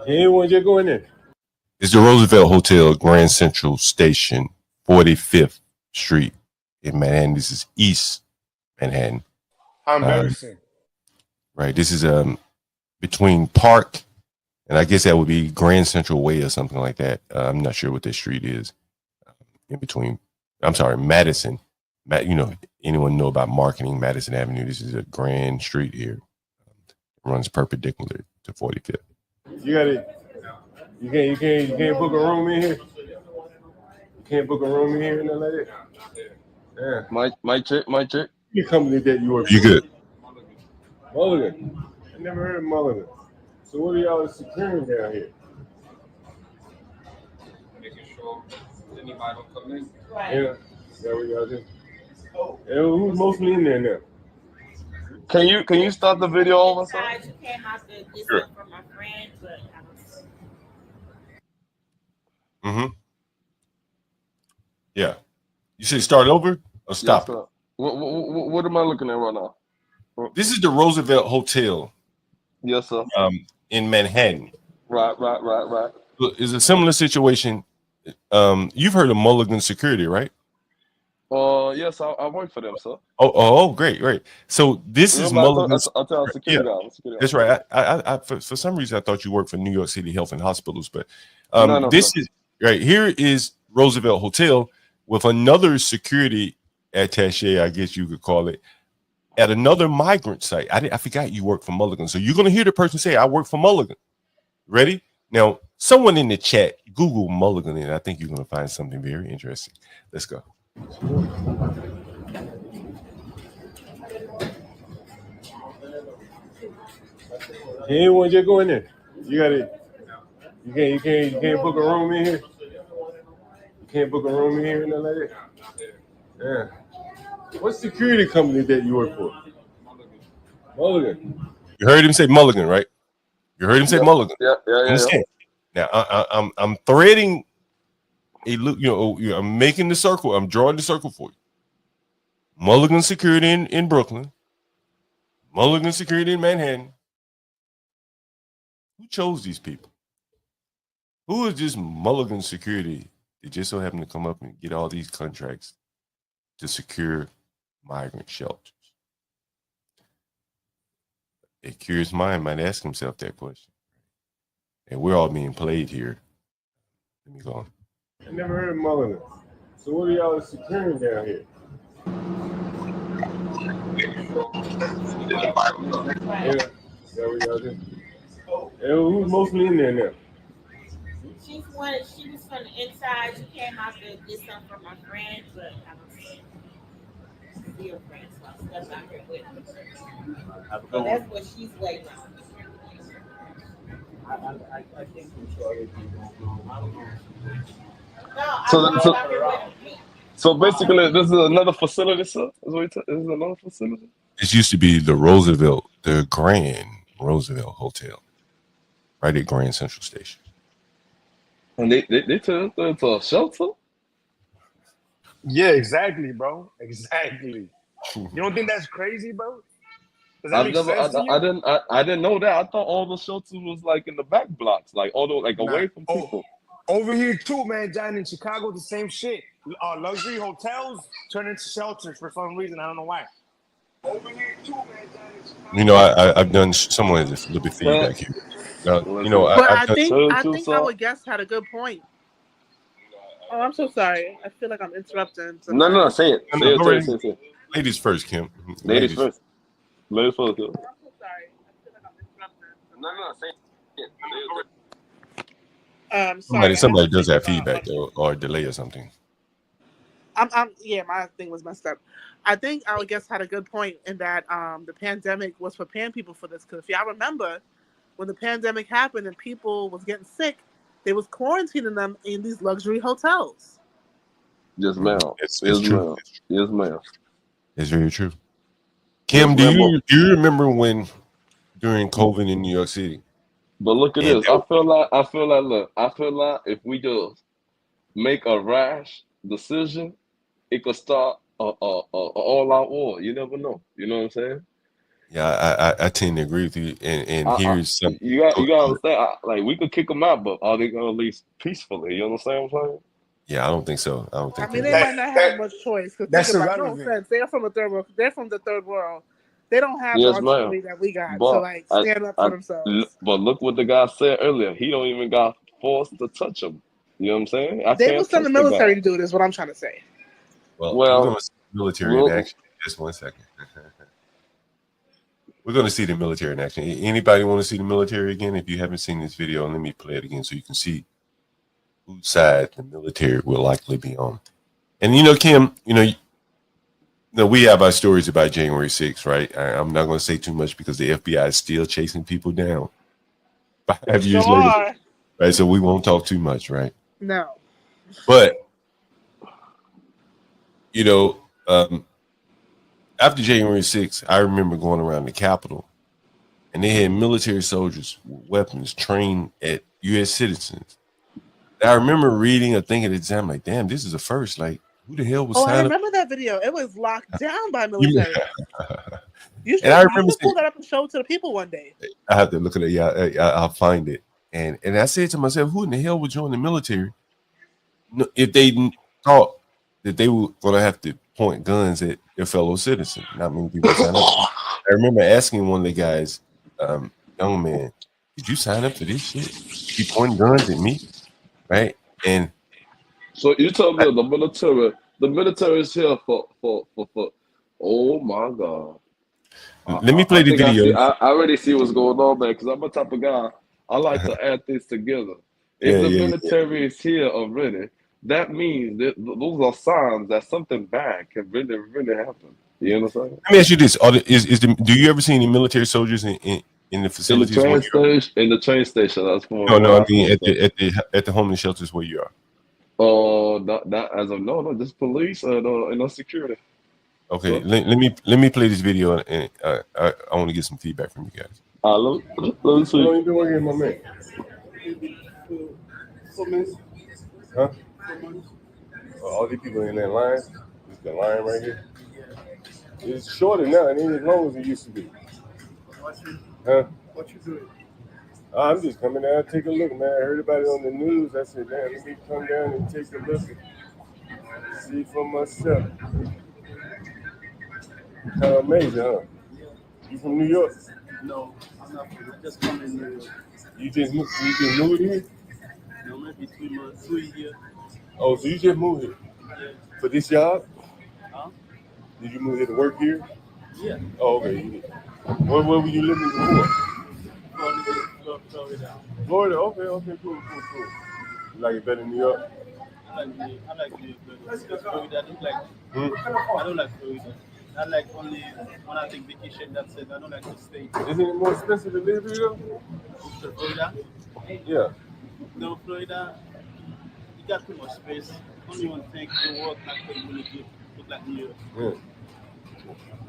Anyone just go in there? It's the Roosevelt Hotel, Grand Central Station, 45th Street in Manhattan. This is East Manhattan. How embarrassing. Right. This is between Park and I guess that would be Grand Central Way or something like that. I'm not sure what this street is. In between, I'm sorry, Madison. Anyone know about marketing? Madison Avenue. This is a grand street here. It runs perpendicular to 45th. You got it. You can't book a room in here. You can't book a room in here and nothing like that. Yeah. Mic check. Your company that you work for. You good? Mulligan. I never heard of Mulligan. So what are y'all securing down here? Making sure anybody don't come in. Right. Yeah. Is that what y'all do? Yeah, who's mostly in there now? Can you start the video over, sir? You came out to get Sure. some from my friend, but I don't know. Yeah. You say start over or stop Yes, it? sir. What am I looking at right now? This is the Roosevelt Hotel. Yes, sir. In Manhattan. Right. Look, it's a similar situation. You've heard of Mulligan Security, right? Yes, I work for them, sir. Oh, great. So this is Mulligan. I'll tell security guys. That's right. I for some reason I thought you worked for New York City Health and Hospitals, but No, this sir. is right here is Roosevelt Hotel with another security attaché, I guess you could call it, at another migrant site. I forgot you work for Mulligan. So you're going to hear the person say, I work for Mulligan. Ready? Now, someone in the chat, Google Mulligan, and I think you're going to find something very interesting. Let's go. Anyone just go in there? You got it. You can't book a room in here. You can't book a room in here and nothing like that. Yeah. What security company that you work for? Mulligan. You heard him say Mulligan, right? You heard him say Mulligan. Yeah. Understand? Now I'm threading a loop. I'm making the circle. I'm drawing the circle for you. Mulligan Security in Brooklyn. Mulligan Security in Manhattan. Who chose these people? Who is this Mulligan Security They just so happen to come up and get all these contracts to secure migrant shelters. A curious mind might ask himself that question. And we're all being played here. Let me go on. I never heard of Mulligan. So what are y'all securing down here? Yeah, is that what y'all do? And who's mostly in there now? She was from the inside. She came out to get something from my friend, but I don't see her friend, so I stepped out here with her. So that's what she's waiting on. I think I'm sure other people don't know. I don't know. No, I So, walked so, out here with her. so basically, this is another facility, sir. This is another facility. This used to be the Grand Roosevelt Hotel, right at Grand Central Station. And they turned it into a shelter. Yeah, exactly, bro. Exactly. You don't think that's crazy, bro? Does that make sense to you? I didn't know that. I thought all the shelters was like in the back blocks, like away from people. Over here too, man. John, in Chicago, the same shit. Luxury hotels turn into shelters for some reason. I don't know why. Over here too, man. John, in Chicago. You know, I've done someone has a little bit feedback here. You know, But I've I done think our guest had a good point. Oh, I'm so sorry. I feel like I'm interrupting. No, say it. Say it. Ladies first, Kim. Ladies first. Ladies first. Oh, I'm so sorry. I feel like I'm interrupting. No, say it. Sorry. Somebody does have feedback or delay or something. Yeah, my thing was messed up. I think our guest had a good point in that the pandemic was preparing people for this. Because if y'all remember, when the pandemic happened and people was getting sick, they was quarantining them in these luxury hotels. Yes, ma'am. It's true. Yes, ma'am. It's very true. Kim, do you remember when during COVID in New York City? But look at this. I feel like if we just make a rash decision, it could start a all-out war. You never know. You know what I'm saying? Yeah, I tend to agree with you. And here's something. You got to understand. Like, we could kick them out, but are they going to leave peacefully? You understand what I'm saying? Yeah, I don't think so. I mean, they might not have much choice. That's no offense. They're from the third world. They're from the third world. They don't have the opportunity that we got to stand up for themselves. But look what the guy said earlier. He don't even got forced to touch him. You know what I'm saying? They will send the military to do this. What I'm trying to say. Well, we're going to see the military in action. Just 1 second. We're going to see the military in action. Anybody want to see the military again? If you haven't seen this video, let me play it again so you can see whose side the military will likely be on. And Kim, we have our stories about January 6th, right? I'm not going to say too much because the FBI is still chasing people down 5 years later, right? So we won't talk too much, right? No. But after January 6th, I remember going around the Capitol, and they had military soldiers with weapons trained at U.S. citizens. I remember reading or thinking at the time, like, damn, this is a first. Like, who the hell was I remember that video. It was locked down by military. You should pull that up and show it to the people one day. I have to look at it. Yeah, I'll find it. And I said to myself, who in the hell would join the military if they thought that they were going to have to point guns at their fellow citizens? Not many people sign up. I remember asking one of the guys, young man, did you sign up for this shit? You pointing guns at me? Right? And so you told me the military is here for oh my God. Let me play the video. I already see what's going on, man, because I'm the type of guy, I like to add things together. If the military is here already, that means that those are signs that something bad can really, really happen. You understand? Let me ask you this: do you ever see any military soldiers in the facilities? In the train station. That's no. I mean at the homeless shelters where you are. Not as of no, just police and security. Okay, let me play this video, and I want to get some feedback from you guys. Let me see. What are you doing here, my man? 4 minutes. Huh? 4 months. All these people in that line. This the line right here. It's shorter now. It ain't as long as it used to be. Huh? What you doing? I'm just coming down, take a look, man. I heard about it on the news. I said, damn, let me come down and take a look and see for myself. Kind of amazing, huh? You from New York? No, I'm not from. I just come in New York. You just moved here? No, maybe 3 months, 2 years. Oh, so you just moved here? Yeah. For this job? Huh? Did you move here to work here? Yeah. Oh, okay. You did. Where were you living before? Florida. Florida? Okay, cool. You like it better than New York? I like New York better. Florida, I don't like Florida. I like only when I take vacation, that's it. I don't like to stay. Isn't it more expensive to live here? Florida? Yeah. No, Florida, you got too much space. Only one thing, the work not really good. Look like New York. Yeah.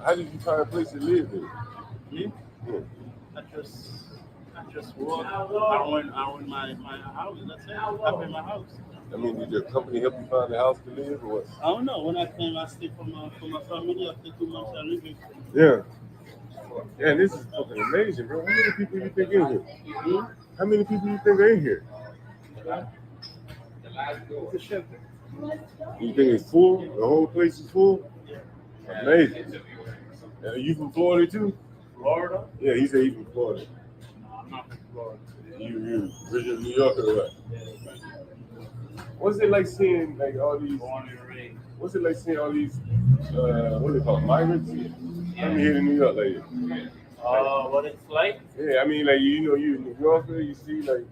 How did you find a place to live in? Me? Yeah. I just work. I run my house. That's it. I pay my house. I mean, did your company help you find a house to live or what? I don't know. When I came, I stayed for my family. After 2 months, I live here. Yeah. Yeah, this is fucking amazing, bro. How many people you think in here? Mm-hmm. How many people you think are in here? It's a shelter. You think it's full? The whole place is full? Yeah. Amazing. Are you from Florida too? Florida? Yeah, he said he's from Florida. No, I'm not from Florida. You original New Yorker or what? What's it like seeing like all these? What's it like seeing all these? What do they call migrants? I'm here in New York, like. What it's like? Yeah, I mean, like you in New Yorker, you see like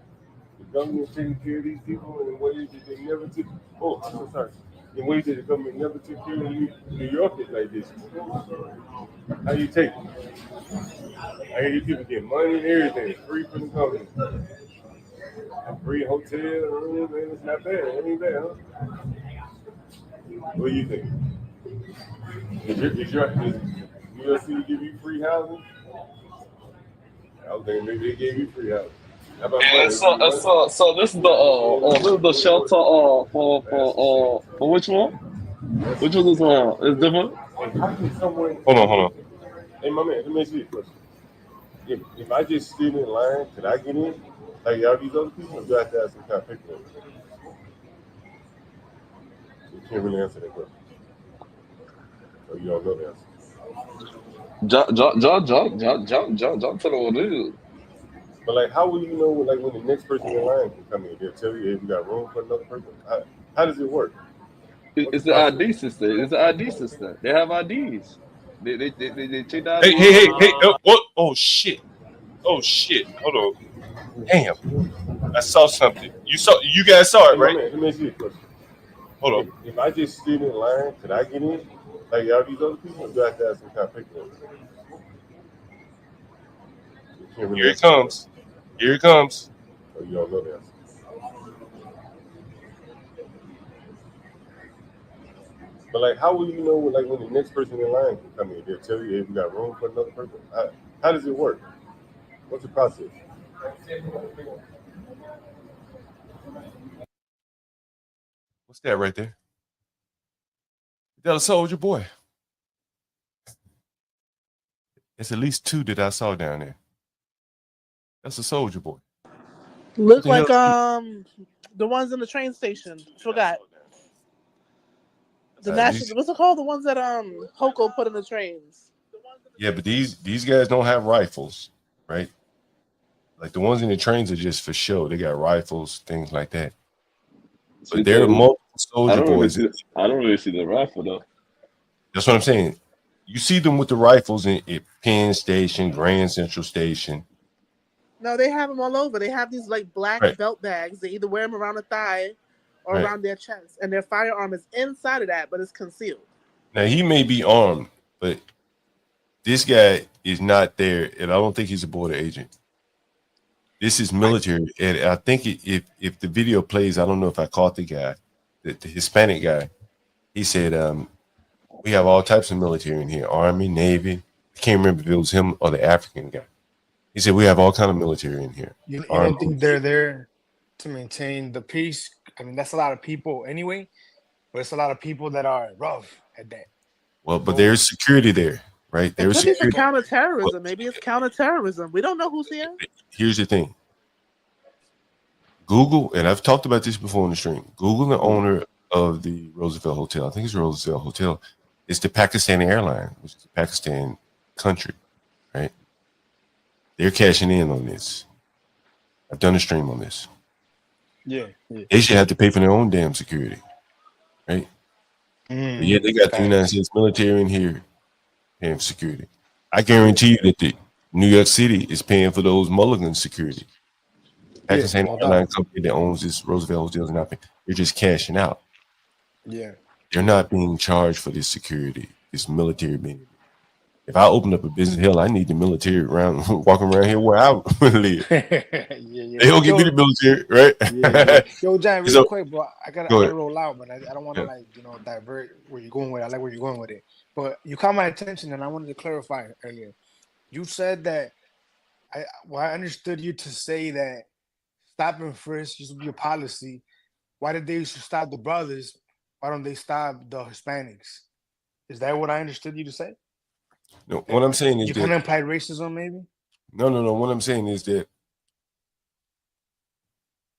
the government taking care of these people in ways that they never took. Oh, I'm so sorry. In ways that the government never took care of New Yorkers like this. How you take it? I hear these people get money and everything, free from the government. A free hotel room, man, it's not bad. It ain't bad, huh? What do you think? Is New York City give you free housing? I was thinking maybe they gave you free housing. How about Yeah, so this is the shelter for which one? Which one is is different? How can someone? Hold on. Hey, my man, let me ask you a question. If I just stood in line, could I get in? Like all these other people, or do I have to have some kind of paperwork? You can't really answer that question. Or you don't know the answer. Jump to the what it is. But like, how will you know like when the next person in line can come in? They'll tell you if you got room for another person. How does it work? It's the ID system. It's the ID system. They have IDs. They check the ID. Hey! What? Oh shit! Hold on. Damn! I saw something. You guys saw it, right? Man, let me ask you a question. Hold on. If I just stood in line, could I get in? Like all these other people, or do I have to have some kind of paperwork? Here it comes. Oh, you don't know the answer. But like, how will you know like when the next person in line can come in? They'll tell you if you got room for another person. How does it work? What's the process? What's that right there? Is that a soldier boy? It's at least two that I saw down there. That's a soldier boy. Look like the ones in the train station. Forgot. The national. What's it called? The ones that Hoko put in the trains. Yeah, but these guys don't have rifles, right? Like the ones in the trains are just for show. They got rifles, things like that. But there are multiple soldier boys. I don't really see the rifle though. That's what I'm saying. You see them with the rifles at Penn Station, Grand Central Station. No, they have them all over. They have these like black belt bags. They either wear them around the thigh or around their chest, and their firearm is inside of that, but it's concealed. Now he may be armed, but this guy is not there, and I don't think he's a border agent. This is military, and I think if the video plays, I don't know if I caught the guy, the Hispanic guy. He said, "We have all types of military in here: Army, Navy." I can't remember if it was him or the African guy. He said, "We have all kind of military in here." You don't think they're there to maintain the peace? I mean, that's a lot of people anyway, but it's a lot of people that are rough at that. Well, but there's security there, right? There's security for counterterrorism. Maybe it's counterterrorism. We don't know who's here. Here's the thing. Google, and I've talked about this before on the stream. Google the owner of the Roosevelt Hotel. I think it's Roosevelt Hotel. It's the Pakistani airline, which is the Pakistan country, right? They're cashing in on this. I've done a stream on this. Yeah. They should have to pay for their own damn security, right? But yeah, they got the United States military in here paying for security. I guarantee you that the New York City is paying for those Mulligan security. Pakistan airline company that owns this Roosevelt Hotels and nothing. They're just cashing out. Yeah. They're not being charged for this security, this military being. If I open up a business, hell, I need the military around walking around here where I live. They don't give me the military, right? Yo, John, real quick, bro. I gotta roll out, but I don't want to divert where you're going with it. I like where you're going with it. But you caught my attention, and I wanted to clarify earlier. You said that I understood you to say that stop and frisk used to be a policy. Why did they used to stop the brothers? Why don't they stop the Hispanics? Is that what I understood you to say? No, what I'm saying is you kind of implied racism, maybe. No. What I'm saying is that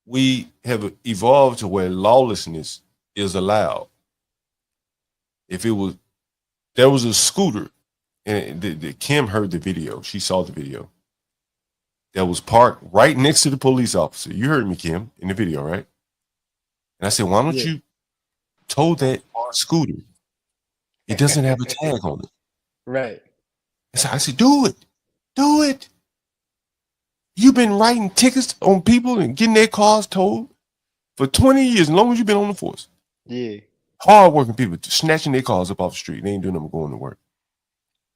we have evolved to where lawlessness is allowed. If there was a scooter, and Kim heard the video. She saw the video that was parked right next to the police officer. You heard me, Kim, in the video, right? And I said, why don't you tow that scooter? It doesn't have a tag on it. Right. So I said, do it. You've been writing tickets on people and getting their cars towed for 20 years, as long as you've been on the force. Yeah. Hard-working people snatching their cars up off the street. They ain't doing them going to work.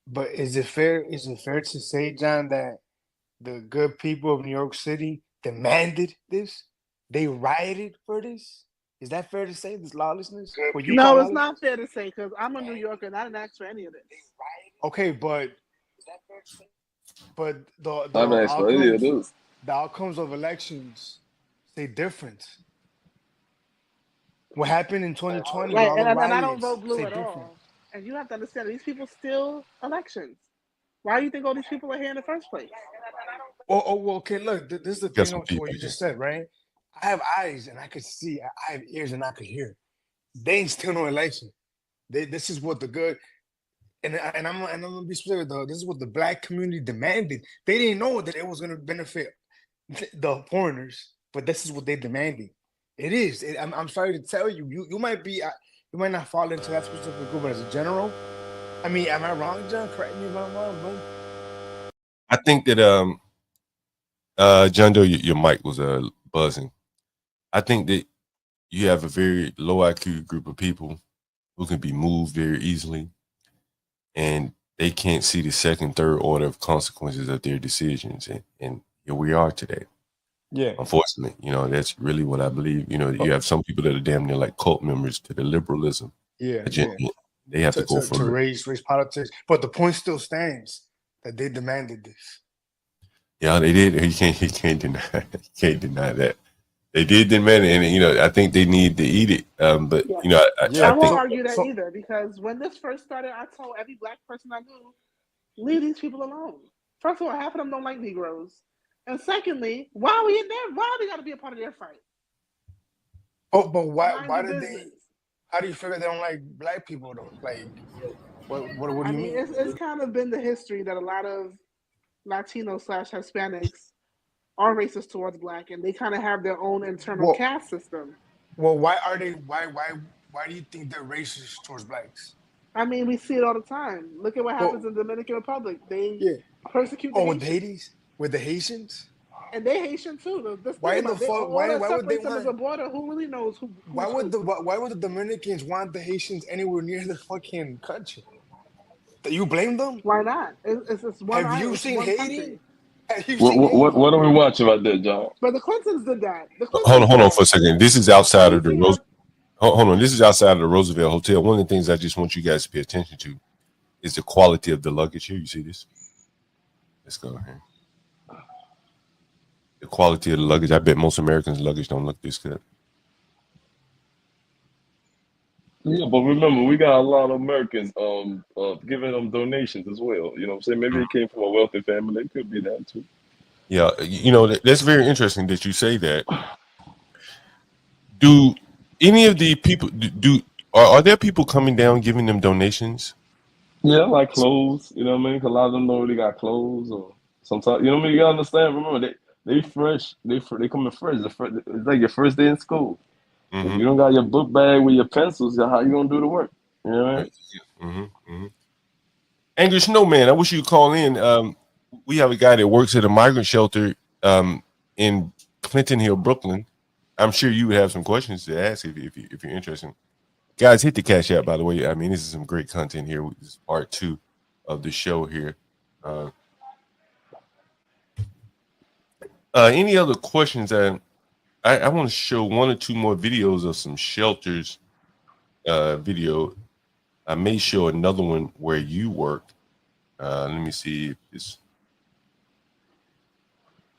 But is it fair to say, John, that the good people of New York City demanded this? They rioted for this? Is that fair to say, this lawlessness? No, it's not fair to say, because I'm a New Yorker and I didn't ask for any of this. Okay, but the outcomes of elections say different. What happened in 2020? Right, and I don't vote blue at all. And you have to understand, these people steal elections. Why do you think all these people are here in the first place? Well, okay, look, this is the thing of what you just said, right? I have eyes and I could see. I have ears and I could hear. They ain't still no election. This is what the good, and I'm gonna be specific though. This is what the black community demanded. They didn't know that it was gonna benefit the foreigners, but this is what they demanded. It is. I'm sorry to tell you. You might not fall into that specific group, but as a general, I mean, am I wrong, John? Correct me if I'm wrong, bro. I think that John Doe, your mic was buzzing. I think that you have a very low IQ group of people who can be moved very easily, and they can't see the second, third order of consequences of their decisions. And here we are today. Yeah. Unfortunately, that's really what I believe. You have some people that are damn near like cult members to the liberalism. Agenda. Yeah. They have to go to race politics. But the point still stands that they demanded this. Yeah, they did. He can't deny that. They did demand it, and I think they need to eat it. But I won't argue that either, because when this first started, I told every black person I knew, leave these people alone. First of all, half of them don't like Negroes, and secondly, why are we in there? Why do they got to be a part of their fight? Oh, but why did they? How do you figure they don't like black people though? Like, what do you mean? It's kind of been the history that a lot of Latino/Hispanics are racist towards black, and they kind of have their own internal caste system. Well, why are they? Why do you think they're racist towards blacks? I mean, we see it all the time. Look at what happens in the Dominican Republic. They persecute. With the Haitians. And they Haitian too. Why in the fuck? Why would they want the border? Who really knows who? Why would the Dominicans want the Haitians anywhere near the fucking country? Do you blame them? Why not? It's one. Have you seen Haiti? What are we watching about that, John? But the Clintons did that. Hold on for a second. This is outside of the Hold on. This is outside of the Roosevelt Hotel. One of the things I just want you guys to pay attention to is the quality of the luggage here. You see this? Let's go here. The quality of the luggage. I bet most Americans' luggage don't look this good. Yeah, but remember, we got a lot of Americans giving them donations as well. You know what I'm saying? Maybe it came from a wealthy family. It could be that too. Yeah, that's very interesting that you say that, Do any of the people are there people coming down giving them donations? Yeah, like clothes. You know what I mean? 'Cause a lot of them already got clothes, or sometimes you know what I mean. You gotta understand. Remember, they fresh. They coming fresh. It's like your first day in school. If you don't got your book bag with your pencils, how you gonna do the work? You know what I mean? Angry Snowman, I wish you'd call in. We have a guy that works at a migrant shelter in Clinton Hill, Brooklyn. I'm sure you would have some questions to ask if you're interested. Guys, hit the Cash App, by the way. I mean, this is some great content here. This is part 2 of the show here. Any other questions? I want to show 1 or 2 more videos of some shelters video. I may show another one where you worked. Let me see if this.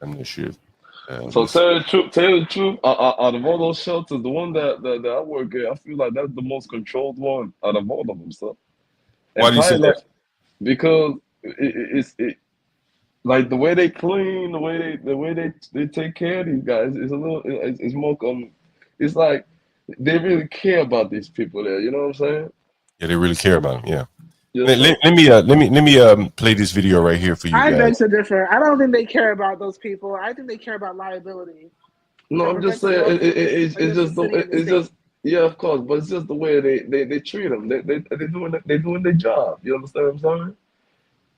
I'm not sure. So tell the truth. Out of all those shelters, the one that I work at, I feel like that's the most controlled one out of all of them. So, Why do you say that? Because it's like the way they clean, the way they take care of these guys. It's more it's like they really care about these people there. You know what I'm saying? Yeah, they really care about them. Yeah. Yes, let me play this video right here for you I guys. beg to differ. I don't think they care about those people. I think they care about liability. No, I'm just saying it's just yeah, of course, but it's just the way they treat them. They're doing their job. You understand what I'm saying?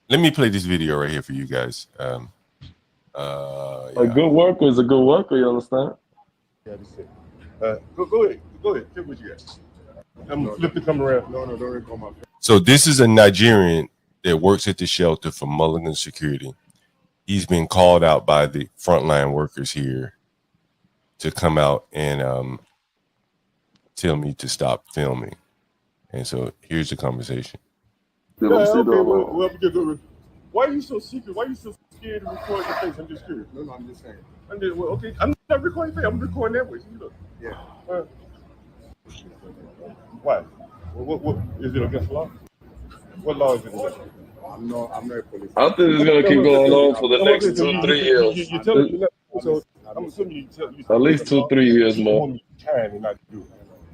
Let me play this video right here for you guys. Yeah. A good worker is a good worker. You understand? Yeah, that's it. Go ahead. Take what you got. I'm gonna flip the camera around. No, don't record my. So this is a Nigerian that works at the shelter for Mulligan Security. He's been called out by the frontline workers here to come out and tell me to stop filming. And so here's the conversation. Yeah, okay, why are you so secret? Why are you so scared to record your face? I'm just curious. No, I'm just saying. Okay, I'm not recording your face. I'm recording that way. So you look. Yeah. Why? What is it against law? What law is it against? I'm not a police. I think it's gonna keep going on for the next 2-3 years. You tell me, so I'm assuming you tell you at least 2-3 years more. You trying and not do it.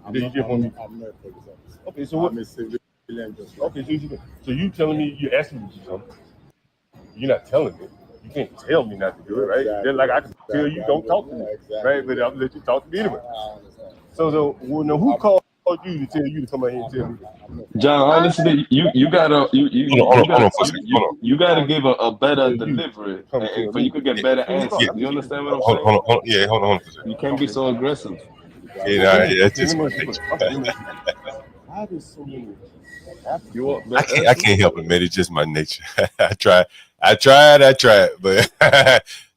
I'm not a police officer. Okay, so what? I'm a civilian. Okay, so you telling me you're asking me to do something? You're not telling me. You can't tell me not to do it, right? Exactly. Then, like I can tell you don't talk to me, right? But I'll let you talk to me anyway. So who called you to tell you to come out here and tell me? John, honestly, you gotta give a better delivery, so you could get better answers. You understand what I'm saying? Hold on. You can't be so aggressive. That's just my nature. I can't help it, man. It's just my nature. I tried, but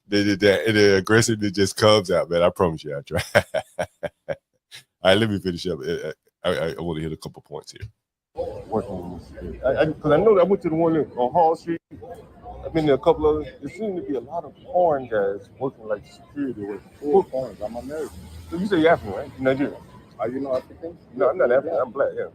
the aggressiveness just comes out, man. I promise you, I try. All right, let me finish up. I want to hit a couple points here. Working because I know I went to the one on Hall Street. I've been there a couple of. There seems to be a lot of foreign guys working like security work. Foreign. I'm American. So you say you're African, right? You're Nigerian. Are you not African? No, I'm not African. I'm black. Yeah.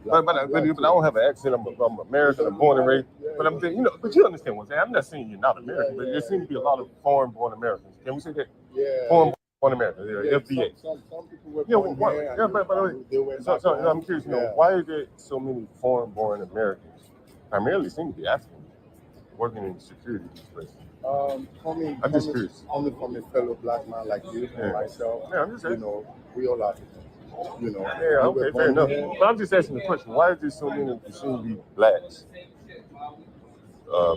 But I don't have an accent. I'm American. I'm born and raised. But I'm saying, but you understand what I'm saying. I'm not saying you're not American, but there seems to be a lot of foreign-born Americans. Can we say that? Yeah. Foreign Americans. Yeah, FBA. Some people were born here. Yeah, by the way. So I'm curious to know why is there so many foreign-born Americans, primarily seem to be African, working in security places? I'm just curious. Only from a fellow black man like you and myself. Yeah, I'm just saying. We all are. Yeah, okay, fair enough. But I'm just asking the question: why is there so many seem to be blacks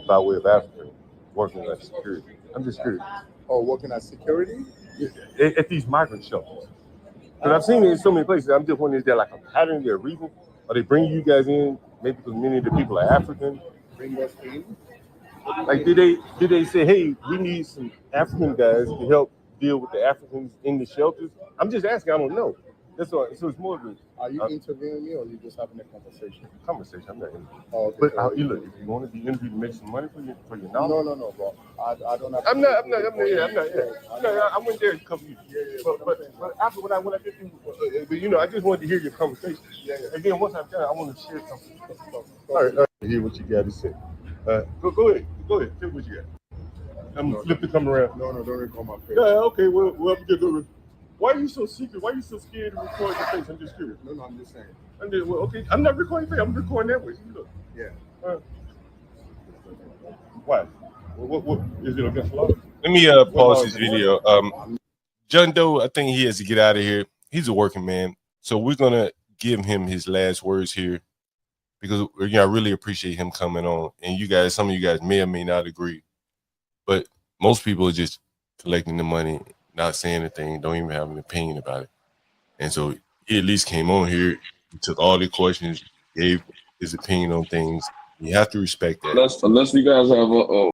by way of Africa working at security? I'm just curious. Oh, working at security? At these migrant shelters. Because I've seen it in so many places. I'm just wondering, is there like a pattern, is there a reason? Are they bringing you guys in maybe because many of the people are African? Bring us in? Like, did they say, hey, we need some African guys to help deal with the Africans in the shelters? I'm just asking, I don't know. That's all. So it's more of a. Are you interviewing me or are you just having a conversation? Conversation. I'm not interviewing. Oh, okay. But look, if you want to be interviewed to make some money for your knowledge. No, bro. I don't have. I'm not. I went there a couple years. Yeah. But after when I get through, I just wanted to hear your conversation. Yeah. Again, once I'm done, I want to share something. All right. Hear what you got to say. Go ahead. Tell me what you got. I'm gonna flip the camera around. No, don't record my face. Yeah. Okay. Well, go Why are you so secret? Why are you so scared to record your face? I'm just curious. No, I'm just saying. Okay, I'm not recording your face. I'm recording that way. Look. Yeah. Why? What is it against the law? Let me pause this video. John Doe, I think he has to get out of here. He's a working man, so we're gonna give him his last words here because I really appreciate him coming on. And you guys, some of you guys may or may not agree, but most people are just collecting the money, not saying anything, don't even have an opinion about it. And so he at least came on here, he took all the questions, gave his opinion on things. You have to respect that. Unless you guys have a